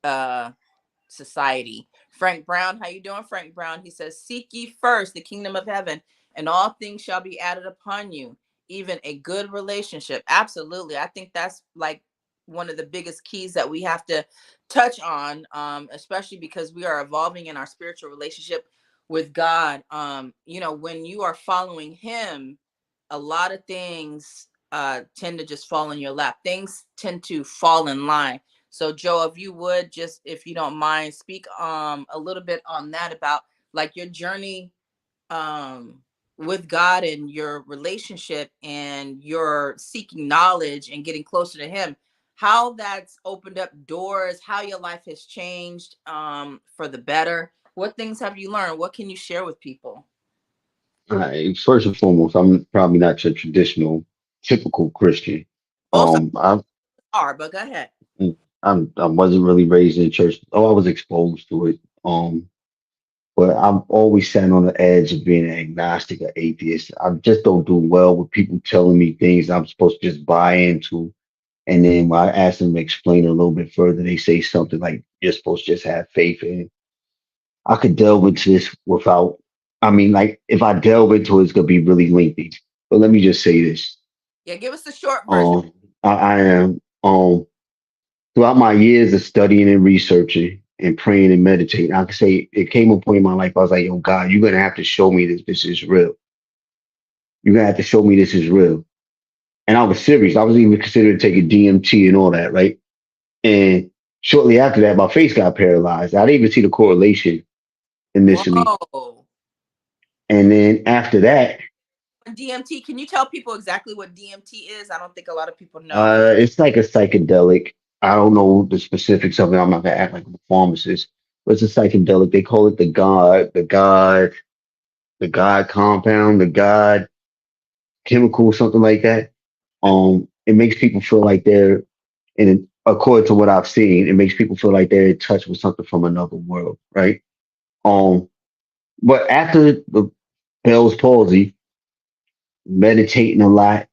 uh society. Frank Brown, how you doing, Frank Brown? He says, seek ye first the kingdom of heaven, and all things shall be added upon you, even a good relationship. Absolutely. I think that's like one of the biggest keys that we have to touch on, especially because we are evolving in our spiritual relationship with God. When you are following him, a lot of things tend to just fall in your lap. Things tend to fall in line. So Joe, if you would just, if you don't mind, speak a little bit on that about like your journey um with God and your relationship and your seeking knowledge and getting closer to Him, how that's opened up doors, how your life has changed for the better. What things have you learned? What can you share with people? First and foremost, I'm probably not your traditional, typical Christian. Also, I are, but go ahead. I wasn't really raised in church. Oh, I was exposed to it. But I'm always sat on the edge of being an agnostic or atheist. I just don't do well with people telling me things I'm supposed to just buy into. And then when I ask them to explain it a little bit further, they say something like, you're supposed to just have faith in. I could delve into this without, I mean, like, if I delve into it, it's going to be really lengthy. But let me just say this. Yeah, give us the short version. Um, I am, throughout my years of studying and researching and praying and meditating, I can say it came a point in my life, I was like, yo, God, you're going to have to show me that this is real. You're going to have to show me this is real. And I was serious. I was even considering taking DMT and all that, right? And shortly after that, my face got paralyzed. I didn't even see the correlation initially. Whoa. And then after that, DMT, can you tell people exactly what DMT is? I don't think a lot of people know. it's like a psychedelic. I don't know the specifics of it. I'm not gonna act like a pharmacist, but it's a psychedelic. They call it the God compound, the God chemical, something like that. It makes people feel like they're according to what I've seen, it makes people feel like they're in touch with something from another world, right? Um, but after the Bell's palsy, meditating a lot,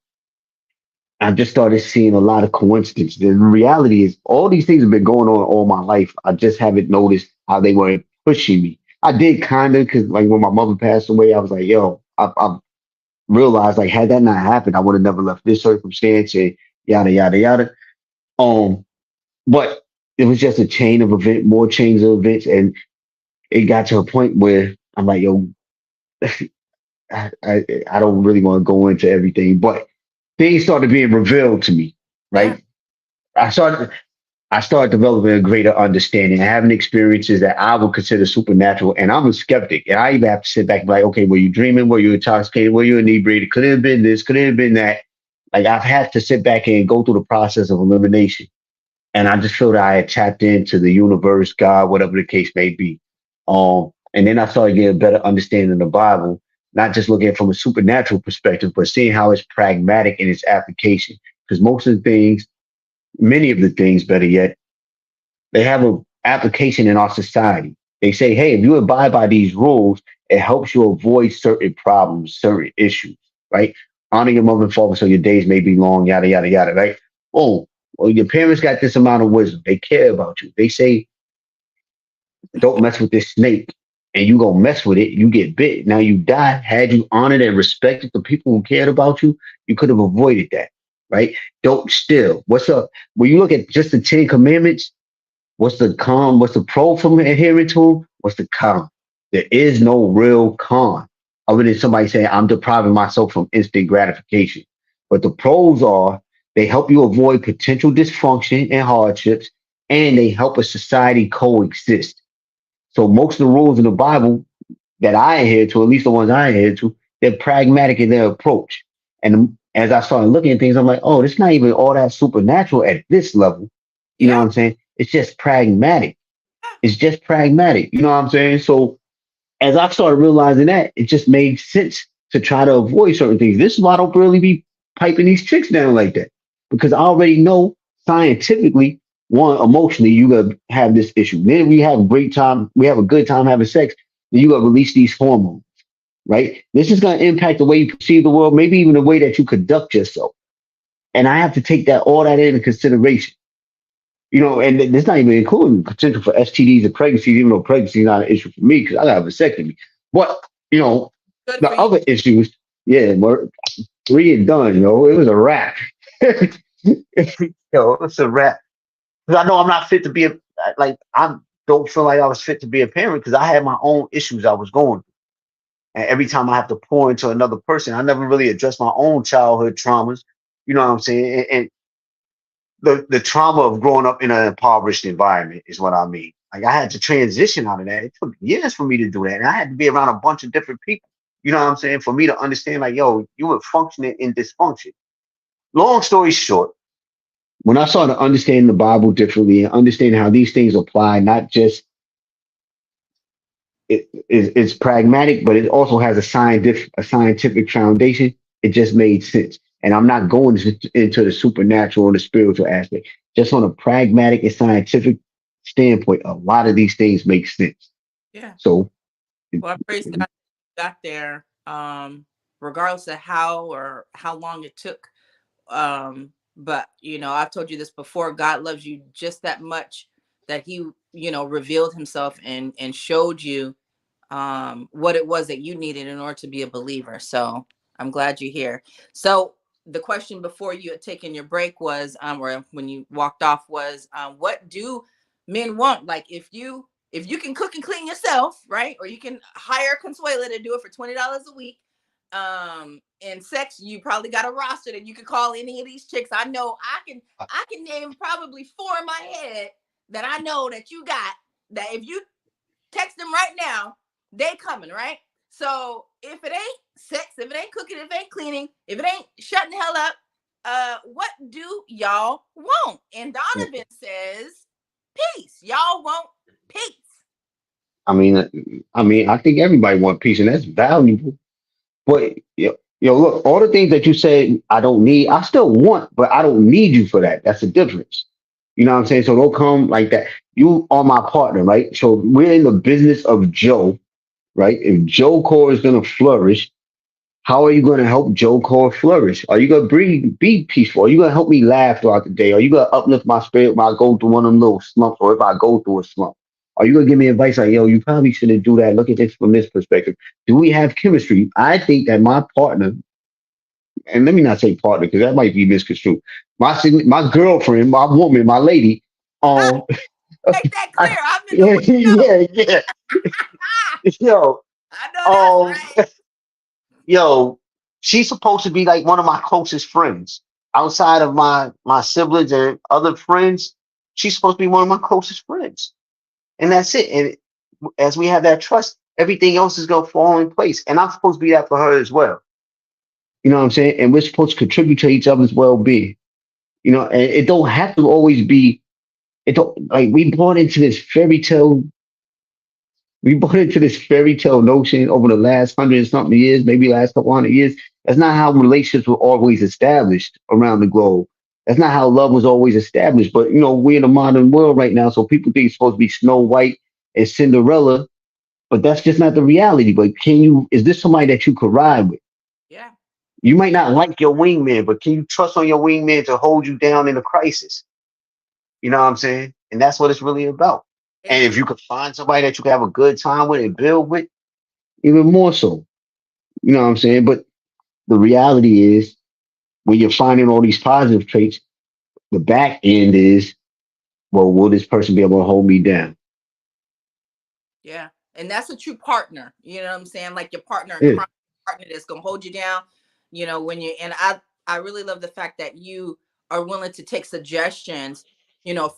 I just started seeing a lot of coincidences. The reality is, all these things have been going on all my life. I just haven't noticed how they were pushing me. I did kind of, because like when my mother passed away, I was like, yo, I realized like had that not happened, I would have never left this circumstance and yada yada yada. Um, but it was just a chain of event, more chains of events, and it got to a point where I'm like, yo, I don't really want to go into everything, but things started being revealed to me, Yeah. right? I started I started developing a greater understanding, having experiences that I would consider supernatural. And I'm a skeptic. And I even have to sit back and be like, okay, were you dreaming? Were you intoxicated? Were you inebriated? Could it have been this? Could it have been that? Like I've had to sit back and go through the process of elimination. And I just feel that I had tapped into the universe, God, whatever the case may be. And then I started getting a better understanding of the Bible, not just looking at it from a supernatural perspective, but seeing how it's pragmatic in its application. Because most of the things, many of the things, better yet, they have an application in our society. They say, hey, if you abide by these rules, it helps you avoid certain problems, certain issues, right? Honor your mother and father so your days may be long, yada, yada, yada, right? Oh, well, your parents got this amount of wisdom. They care about you. They say, don't mess with this snake. And you go mess with it, you get bit. Now you die. Had you honored and respected the people who cared about you, you could have avoided that, right? Don't steal. What's up? When you look at just the 10 Commandments, what's the con? What's the pro from adhering to them? What's the con? There is no real con other than somebody saying, I'm depriving myself from instant gratification. But the pros are they help you avoid potential dysfunction and hardships, and they help a society coexist. So most of the rules in the Bible that I adhere to, at least the ones I adhere to, they're pragmatic in their approach. And as I started looking at things, I'm like, oh, it's not even all that supernatural at this level. You know Yeah. what I'm saying? It's just pragmatic. It's just pragmatic. You know what I'm saying? So as I started realizing that, it just made sense to try to avoid certain things. This is why I don't really be piping these chicks down like that. Because I already know scientifically, one, emotionally, you gotta have this issue. Then we have a great time, we have a good time having sex, then you gotta release these hormones, right? This is gonna impact the way you perceive the world, maybe even the way that you conduct yourself. And I have to take that all that into consideration. You know, and it's not even including potential for STDs and pregnancies, even though pregnancy is not an issue for me because I got a vasectomy. But, you know, Good the for you. other issues, yeah, we're three and done, you know, it was a wrap. Yo, it's a wrap. Because I know I'm not fit to be a, like, I don't feel like I was fit to be a parent because I had my own issues I was going through. And every time I have to pour into another person, I never really addressed my own childhood traumas. You know what I'm saying? And the trauma of growing up in an impoverished environment is what I mean. Like I had to transition out of that. It took years for me to do that, and I had to be around a bunch of different people. You know what I'm saying? For me to understand, like, yo, you were functioning in dysfunction. Long story short, when I started understanding the Bible differently and understanding how these things apply, not just it's pragmatic, but it also has a scientific foundation. It just made sense. And I'm not going into the supernatural and the spiritual aspect. Just on a pragmatic and scientific standpoint, a lot of these things make sense. Yeah. So, it- Well, I praise God you got there, regardless of how or how long it took. But I've told you this before. God loves you just that much that He, revealed Himself and showed you what it was that you needed in order to be a believer. So I'm glad you're here. So the question before you had taken your break was, or when you walked off was, what do men want? Like if you can cook and clean yourself, right? Or you can hire Consuela to do it for $20 a week. In sex, you probably got a roster that you can call any of these chicks. I know I can name probably four in my head that I know that you got that if you text them right now, they coming, right? So if it ain't sex, if it ain't cooking, if it ain't cleaning, if it ain't shutting the hell up, what do y'all want? And Donovan says peace. Y'all want peace. I mean, I think everybody wants peace, and that's valuable. But look, all the things that you said I don't need, I still want, but I don't need you for that. That's the difference. You know what I'm saying? So don't come like that. You are my partner, right? So we're in the business of Joe, right? If Joe Core is gonna flourish, how are you going to help Joe Core flourish? Are you going to be peaceful? Are you going to help me laugh throughout the day? Are you going to uplift my spirit when I go through one of them little slumps or if I go through a slump? Are you going to give me advice like, yo, you probably shouldn't do that. Look at this from this perspective. Do we have chemistry? I think that my partner, and let me not say partner because that might be misconstrued. My girlfriend, my woman, my lady, um, Make that I, clear. I'm in the yeah, window. yeah, yo, I know that's um, right. yo, she's supposed to be like one of my closest friends. Outside of my siblings and other friends, she's supposed to be one of my closest friends. And that's it. And as we have that trust, everything else is gonna fall in place. And I'm supposed to be that for her as well. You know what I'm saying? And we're supposed to contribute to each other's well being. And it don't have to always be it don't like we bought into this fairy tale notion over the last hundred and something years, maybe last couple hundred years. That's not how relationships were always established around the globe. That's not how love was always established. But we're in a modern world right now, so people think it's supposed to be Snow White and Cinderella, but that's just not the reality. But is this somebody that you could ride with? Yeah. You might not like your wingman, but can you trust on your wingman to hold you down in a crisis? You know what I'm saying? And that's what it's really about. And Amen. if you could find somebody that you can have a good time with and build with, even more so. You know what I'm saying? But the reality is, when you're finding all these positive traits, the back end is, well, will this person be able to hold me down? Yeah. And that's a true partner. You know what I'm saying? Like your partner in Yeah, crime, partner that's gonna hold you down. When you and I really love the fact that you are willing to take suggestions,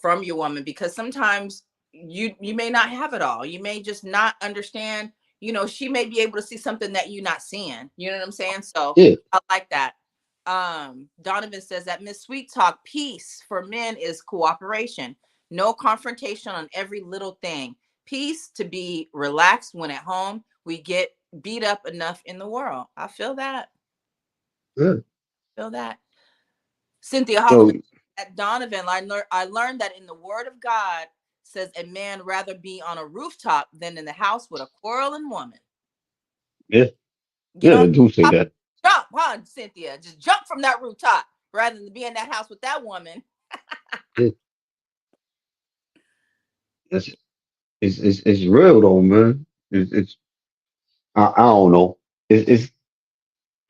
from your woman because sometimes you may not have it all. You may just not understand, she may be able to see something that you're not seeing. You know what I'm saying? So yeah, I like that. Donovan says that Miss Sweet Talk, peace for men is cooperation, no confrontation on every little thing. Peace to be relaxed when at home. We get beat up enough in the world. I feel that. yeah. Feel that. Cynthia Holloman Yo, at Donovan, I learned that in the Word of God says a man rather be on a rooftop than in the house with a quarreling woman. yeah, Get yeah. on I do say top, that. jump, huh, Cynthia? Just jump from that rooftop rather than be in that house with that woman. Yeah, it's, it's real though, man. I don't know. It's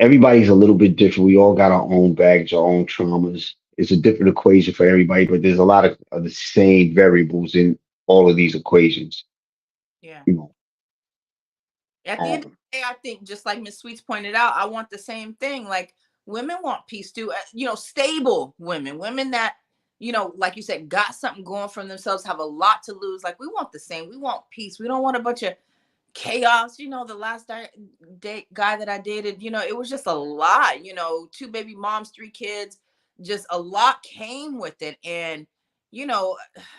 everybody's a little bit different. We all got our own baggage, our own traumas. It's a different equation for everybody, but there's a lot of the same variables in all of these equations. Yeah. You know, At the end of um, the day, I think just like Miss Sweets pointed out, I want the same thing. Like women want peace too. Stable women that like you said, got something going for themselves, have a lot to lose. Like we want the same. We want peace. We don't want a bunch of chaos. The last date guy that I dated, it was just a lot. Two baby moms, three kids, just a lot came with it. And you know,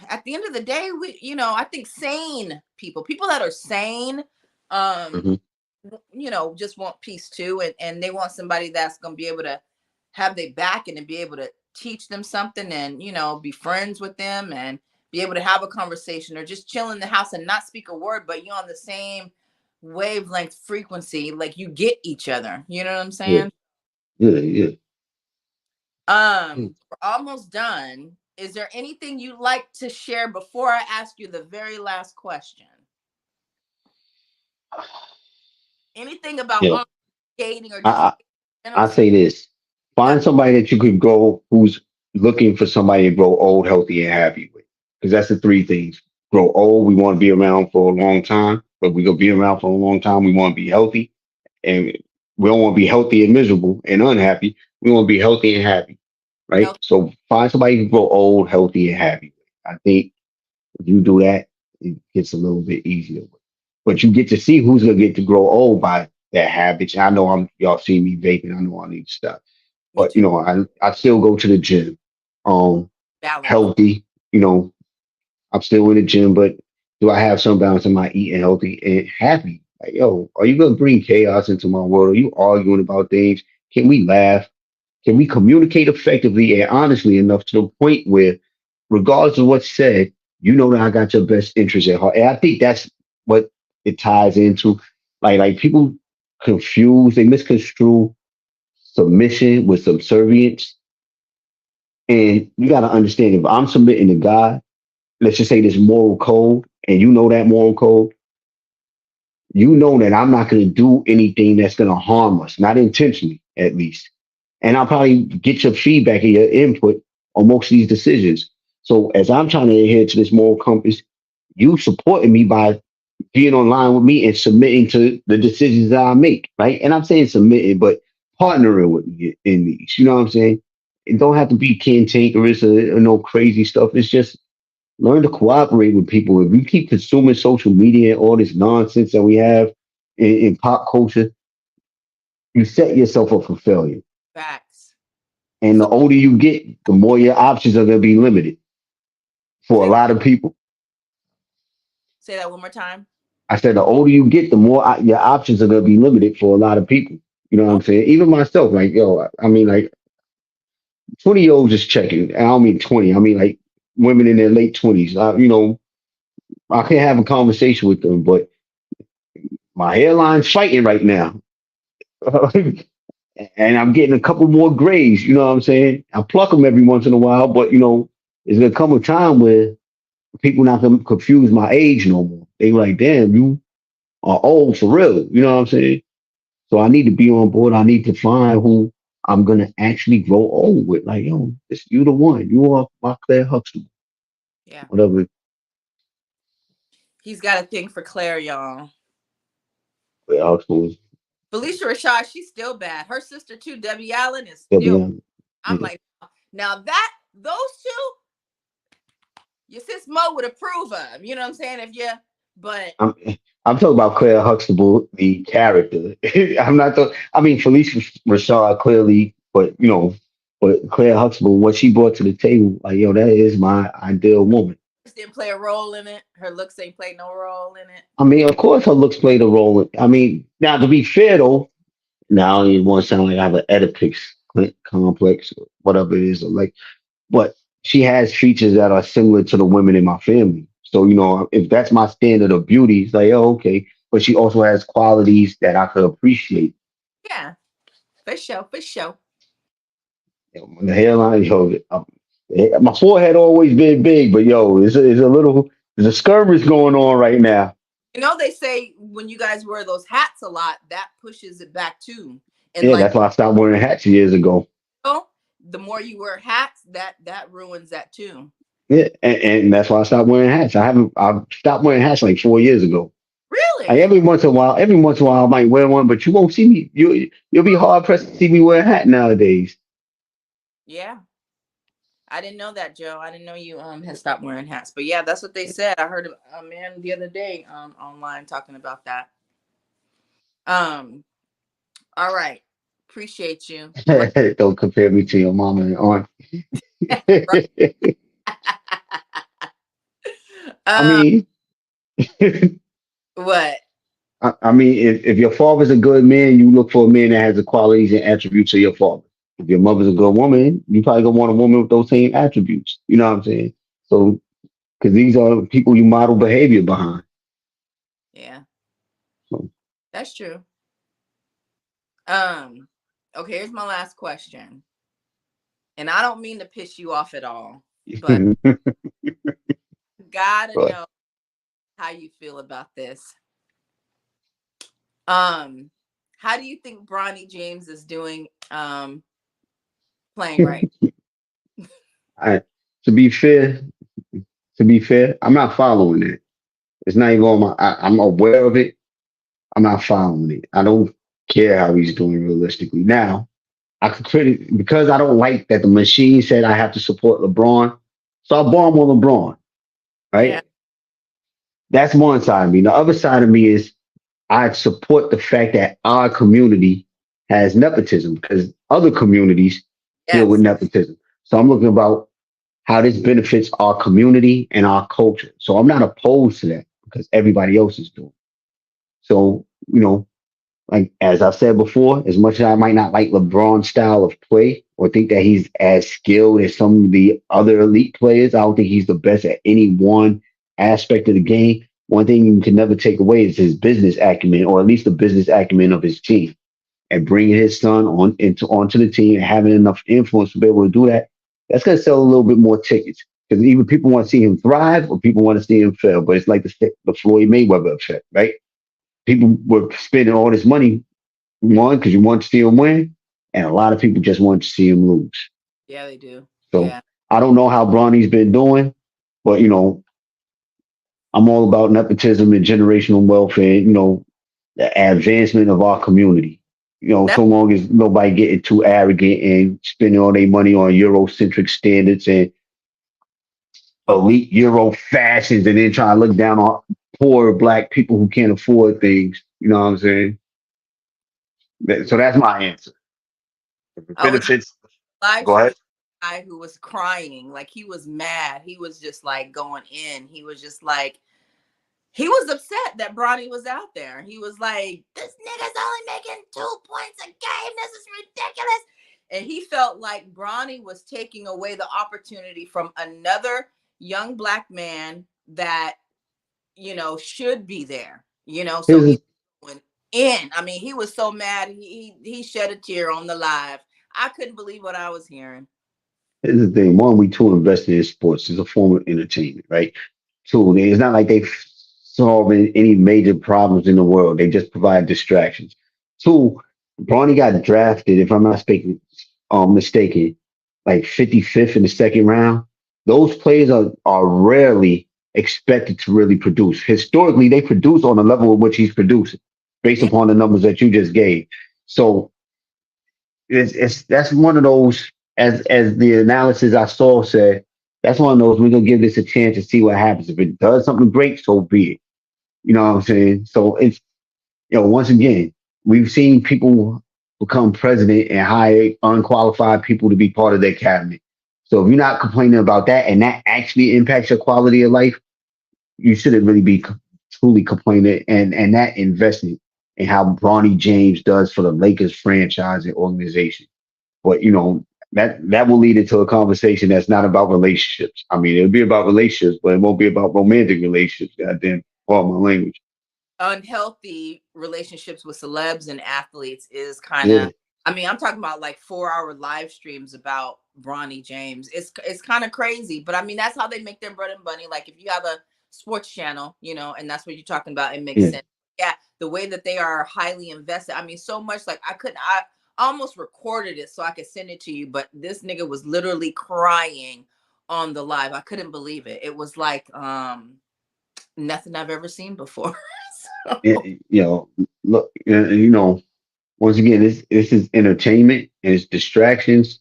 at the end of the day, I think sane people that are sane, um, Hmm. just want peace too, and they want somebody that's gonna be able to have their back and to be able to teach them something, and be friends with them and be able to have a conversation, or just chill in the house and not speak a word, but you're on the same wavelength frequency, like you get each other. You know what I'm Yeah, saying? yeah, yeah. We're almost done. Is there anything you'd like to share before I ask you the very last question? Anything about Yeah. dating or just I, I general? say this: Yeah, find somebody that you could grow, who's looking for somebody to grow old, healthy, and happy with. Because that's the three things: grow old, we want to be around for a long time, but we gonna be around for a long time. We want to be healthy, and we don't want to be healthy and miserable and unhappy. We want to be healthy and happy, right? health. So find somebody who can grow old, healthy, and happy. I think if you do that, it gets a little bit easier. But you get to see who's gonna get to grow old by that habit. I know y'all see me vaping. I know I need to stop. Me But too. I still go to the gym. Um, Balance. Healthy. I'm still in the gym, but do I have some balance? Am I eating healthy and happy? Like, yo, are you gonna bring chaos into my world? Are you arguing about things? Can we laugh? Can we communicate effectively and honestly enough to the point where, regardless of what's said, you know that I got your best interest at heart? And I think that's what it ties into. Like people they misconstrue submission with subservience. And you got to understand, if I'm submitting to God, let's just say this moral code, and you know that moral code, you know that I'm not going to do anything that's going to harm us, not intentionally, at least. And I'll probably get your feedback and your input on most of these decisions. So as I'm trying to adhere to this moral compass, you supporting me by being online with me and submitting to the decisions that I make, right? And I'm saying submitting, but partnering with me in these. You know what I'm saying? It don't have to be cantankerous or no crazy stuff. It's just learn to cooperate with people. If we keep consuming social media and all this nonsense that we have in pop culture, you set yourself up for failure. Facts. And So the older you get, the more your options are going to be limited for a say lot of people. say that one more time. I said the older you get, the more your options are going to be limited for a lot of people. You know what Oh, I'm saying? Even myself, like, yo, I mean, like 20-year-olds just checking. I don't mean 20. I mean, like women in their late 20s. I can have a conversation with them, but my hairline's fighting right now. And I'm getting a couple more grays. You know what I'm saying? I pluck them every once in a while, but there's gonna come a time where people not gonna confuse my age no more. They like, damn, you are old for real. You know what I'm saying? So I need to be on board. I need to find who I'm gonna actually grow old with. Like, yo, this you the one. You are my Claire Huxtable. yeah. Whatever. He's got a thing for Claire, y'all. Claire Huxtable is. Felicia Rashad, she's still bad. Her sister too, Debbie Allen, is They'll be still. on. I'm Yeah. like, now that those two, your sis Mo would approve of. You know what I'm saying? If you, but I'm I'm talking about Claire Huxtable, the character. I'm not talking. I mean, Felicia Rashad clearly, but Claire Huxtable, what she brought to the table, like, yo, that is my ideal woman. didn't play a role in it. Her looks ain't played no role in it. I mean, of course, her looks played a role. I mean, now to be fair though, now I don't even want to sound like I have an Oedipus complex, or whatever it is, like, but she has features that are similar to the women in my family. So if that's my standard of beauty, it's like, oh, okay. But she also has qualities that I could appreciate. Yeah, for sure, for sure. The hairline, my forehead always been big, but yo, there's a skirmish going on right now. They say when you guys wear those hats a lot, that pushes it back too. And Yeah, like, that's why I stopped wearing hats years ago. the more you wear hats, that ruins that too. Yeah, and that's why I stopped wearing hats. I've stopped wearing hats like 4 years ago. Like Really? every once in a while I might wear one, but you won't see me. You'll be hard pressed to see me wear a hat nowadays. Yeah. I didn't know that, Joe. I didn't know you had stopped wearing hats. But yeah, that's what they said. I heard a man the other day online talking about that. Um, all right. Appreciate you. My Don't compare me to your mama and aunt. I um, mean, what? I mean, if your father's a good man, you look for a man that has the qualities and attributes of your father. If your mother's a good woman, you probably gonna want a woman with those same attributes. You know what I'm saying? So, because these are people you model behavior behind. Yeah, So, that's true. Um, okay, here's my last question. And I don't mean to piss you off at all, but gotta but know how you feel about this. Um, how do you think Bronny James is doing playing right? I, to be fair, I'm not following it. It's not even on my. I'm aware of it. I'm not following it. I don't care how he's doing realistically. Now, I could critic because I don't like that the machine said I have to support LeBron. So I bomb on LeBron, Yeah. right? That's one side of me. The other side of me is I support the fact that our community has nepotism because other communities deal with Yes. nepotism. So I'm looking about how this benefits our community and our culture. So I'm not opposed to that because everybody else is doing. So, like as I've said before, as much as I might not like LeBron's style of play or think that he's as skilled as some of the other elite players, I don't think he's the best at any one aspect of the game. One thing you can never take away is his business acumen, or at least the business acumen of his team, and bringing his son onto the team and having enough influence to be able to do that. That's going to sell a little bit more tickets because even people want to see him thrive or people want to see him fail. But it's like the Floyd Mayweather effect, right? People were spending all this money, one, because you want to see him win, and a lot of people just want to see him lose. Yeah, they do. So Yeah. I don't know how Bronny's been doing, but I'm all about nepotism and generational wealth and the advancement of our community. That So long as nobody getting too arrogant and spending all their money on Eurocentric standards and elite Euro fashions, and then trying to look down on poor black people who can't afford things. You know what I'm saying? So that's my answer. If it I was benefits, live go stream ahead. guy who was crying, like he was mad. He was just like going in. He was just like he was upset that Bronny was out there. He was like, "This nigga's only making 2 points a game. This is ridiculous." And he felt like Bronny was taking away the opportunity from another young black man that should be there. So Here's he went in. I mean, he was so mad. He shed a tear on the live. I couldn't believe what I was hearing. Here's the thing. One, we too invested in sports. It's a form of entertainment, right? Two, it's not like they solving any major problems in the world. They just provide distractions. Two, Bronny got drafted, if I'm not mistaken, like 55th in the second round. Those players are rarely expected to really produce. Historically, they produce on the level at which he's producing, based Yeah. upon the numbers that you just gave. So it's that's one of those as the analysis I saw said, that's one of those we're gonna give this a chance to see what happens. If it does something great, so be it. You know what I'm saying? So it's once again, we've seen people become president and hire unqualified people to be part of their cabinet. So if you're not complaining about that and that actually impacts your quality of life, you shouldn't really be truly complaining and that investing in how Bronny James does for the Lakers franchise and organization. But that will lead into a conversation that's not about relationships. I mean, it'll be about relationships, but it won't be about romantic relationships. Goddamn, pardon my language. Unhealthy relationships with celebs and athletes is kind of, Yeah, I mean, I'm talking about like 4-hour live streams about Bronny James. It's kind of crazy, but I mean that's how they make their bread and money. Like if you have a sports channel, and that's what you're talking about, it makes yeah. sense. Yeah, the way that they are highly invested. I mean, so much like I almost recorded it so I could send it to you, but this nigga was literally crying on the live. I couldn't believe it. It was like nothing I've ever seen before. Yeah, So, look, once again, this is entertainment and it's distractions,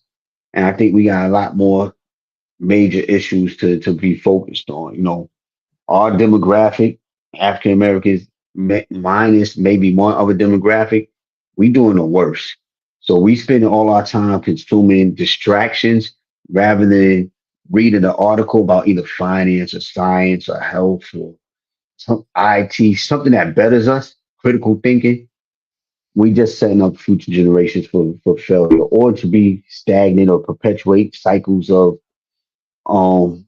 and I think we got a lot more. major issues to be focused on. You know, our demographic, African Americans, minus maybe one other demographic, we doing the worst. So we spending all our time consuming distractions rather than reading an article about either finance or science or health or some IT, something that betters us, critical thinking. We just setting up future generations for failure or to be stagnant or perpetuate cycles um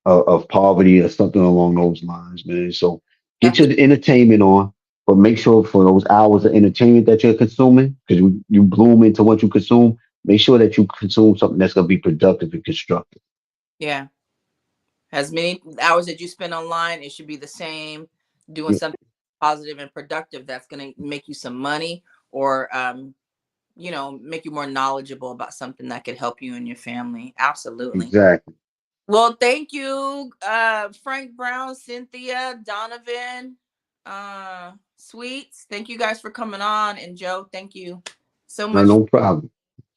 of poverty or something along those lines, man. So get your Definitely. entertainment on, but make sure for those hours of entertainment that you're consuming, because you bloom into what you consume, make sure that you consume something that's gonna be productive and constructive. Yeah. As many hours that you spend online, it should be the same doing Yeah, something positive and productive that's going to make you some money or, make you more knowledgeable about something that could help you and your family. Absolutely. exactly. Well, thank you, Frank Brown, Cynthia, Donovan, Sweets. Thank you guys for coming on. And Joe, thank you so No, much no problem.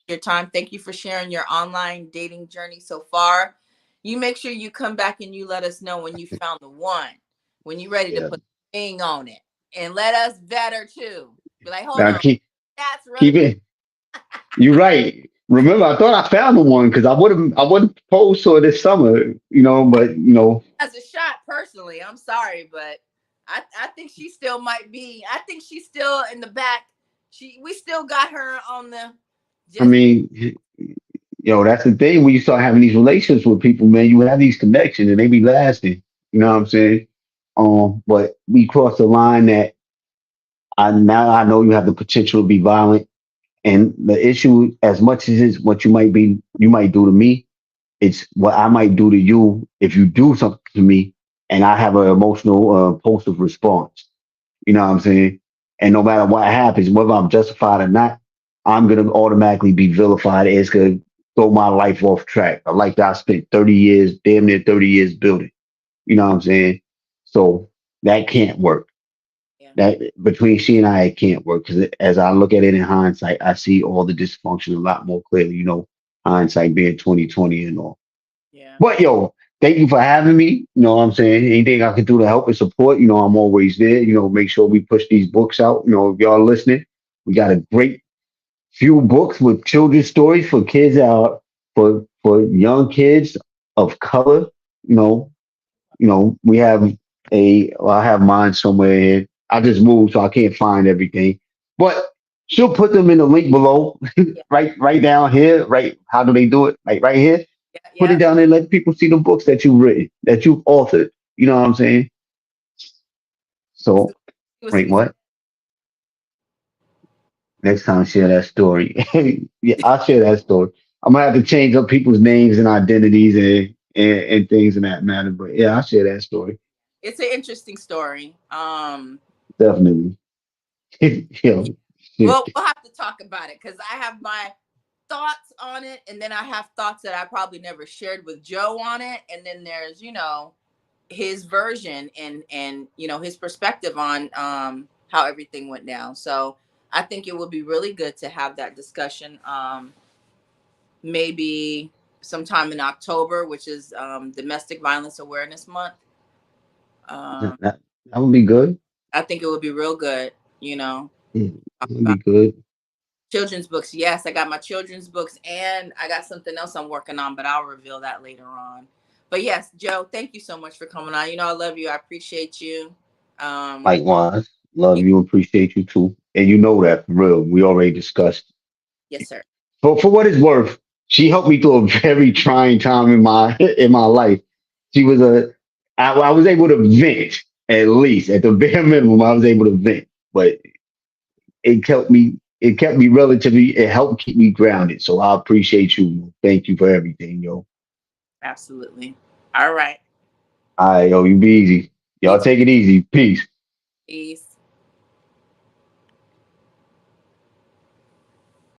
your time. Thank you for sharing your online dating journey so far. You make sure you come back and you let us know when you found the one, when you're ready to Yeah. put a thing on it. And let us vet her too. Be like, hold Now on, that's really keep it. You're right. Remember, I thought I found the one because I would have proposed to her this summer, but as a shot personally. I'm sorry, but I think she still might be. I think she's still in the back. We still got her on the I just mean, that's the thing when you start having these relationships with people, man. You have these connections and they be lasting. You know what I'm saying? But we crossed the line that I know you have the potential to be violent, and the issue, as much as it's what you might do to me, it's what I might do to you if you do something to me, and I have an emotional, impulsive response. You know what I'm saying? And no matter what happens, whether I'm justified or not, I'm gonna automatically be vilified. It's gonna throw my life off track. A life that I spent 30 years, damn near 30 years building. You know what I'm saying? So that can't work. yeah, That between she and I, it can't work because as I look at it in hindsight, I see all the dysfunction a lot more clearly. Hindsight being 2020 and all. yeah. But yo, thank you for having me. You know what I'm saying? Anything I can do to help and support, I'm always there. Make sure we push these books out. If y'all listening, we got a great few books with children's stories for kids out for young kids of color. You know, we have well, I have mine somewhere here. I just moved, so I can't find everything. But she'll put them in the link below, Yeah, right down here. Right, how do they do it? Like right here. yeah, Put it yeah. down there. Let people see the books that you've written, that you've authored. You know what I'm saying? So, So, see what's wait, in these. what? Next time, share that story. Yeah, I'll share that story. I'm gonna have to change up people's names and identities and things in that matter. But yeah, I'll share that story. It's an interesting story. Definitely. Yeah, Yo, shit. we'll have to talk about it because I have my thoughts on it, and then I have thoughts that I probably never shared with Joe on it, and then there's his version and his perspective on how everything went down. So I think it would be really good to have that discussion, maybe sometime in October, which is Domestic Violence Awareness Month. That, Um, that that would be good. I think it would be real good, Yeah, talk that would about be good. children's books. Yes, I got my children's books and I got something else I'm working on, but I'll reveal that later on. But yes, Joe, thank you so much for coming on. I love you. I appreciate you. Um, Likewise, love you- you, appreciate you too, and you know that for real. We already discussed. yes, sir. For what it's worth, she helped me through a very trying time in my in my life. She was I was able to vent at least at the bare minimum. I was able to vent, but it kept me relatively. It helped keep me grounded. So I appreciate you. Thank you for everything, yo. Absolutely. All right. All right, yo, you be easy. You Y'all take it easy. Peace. too.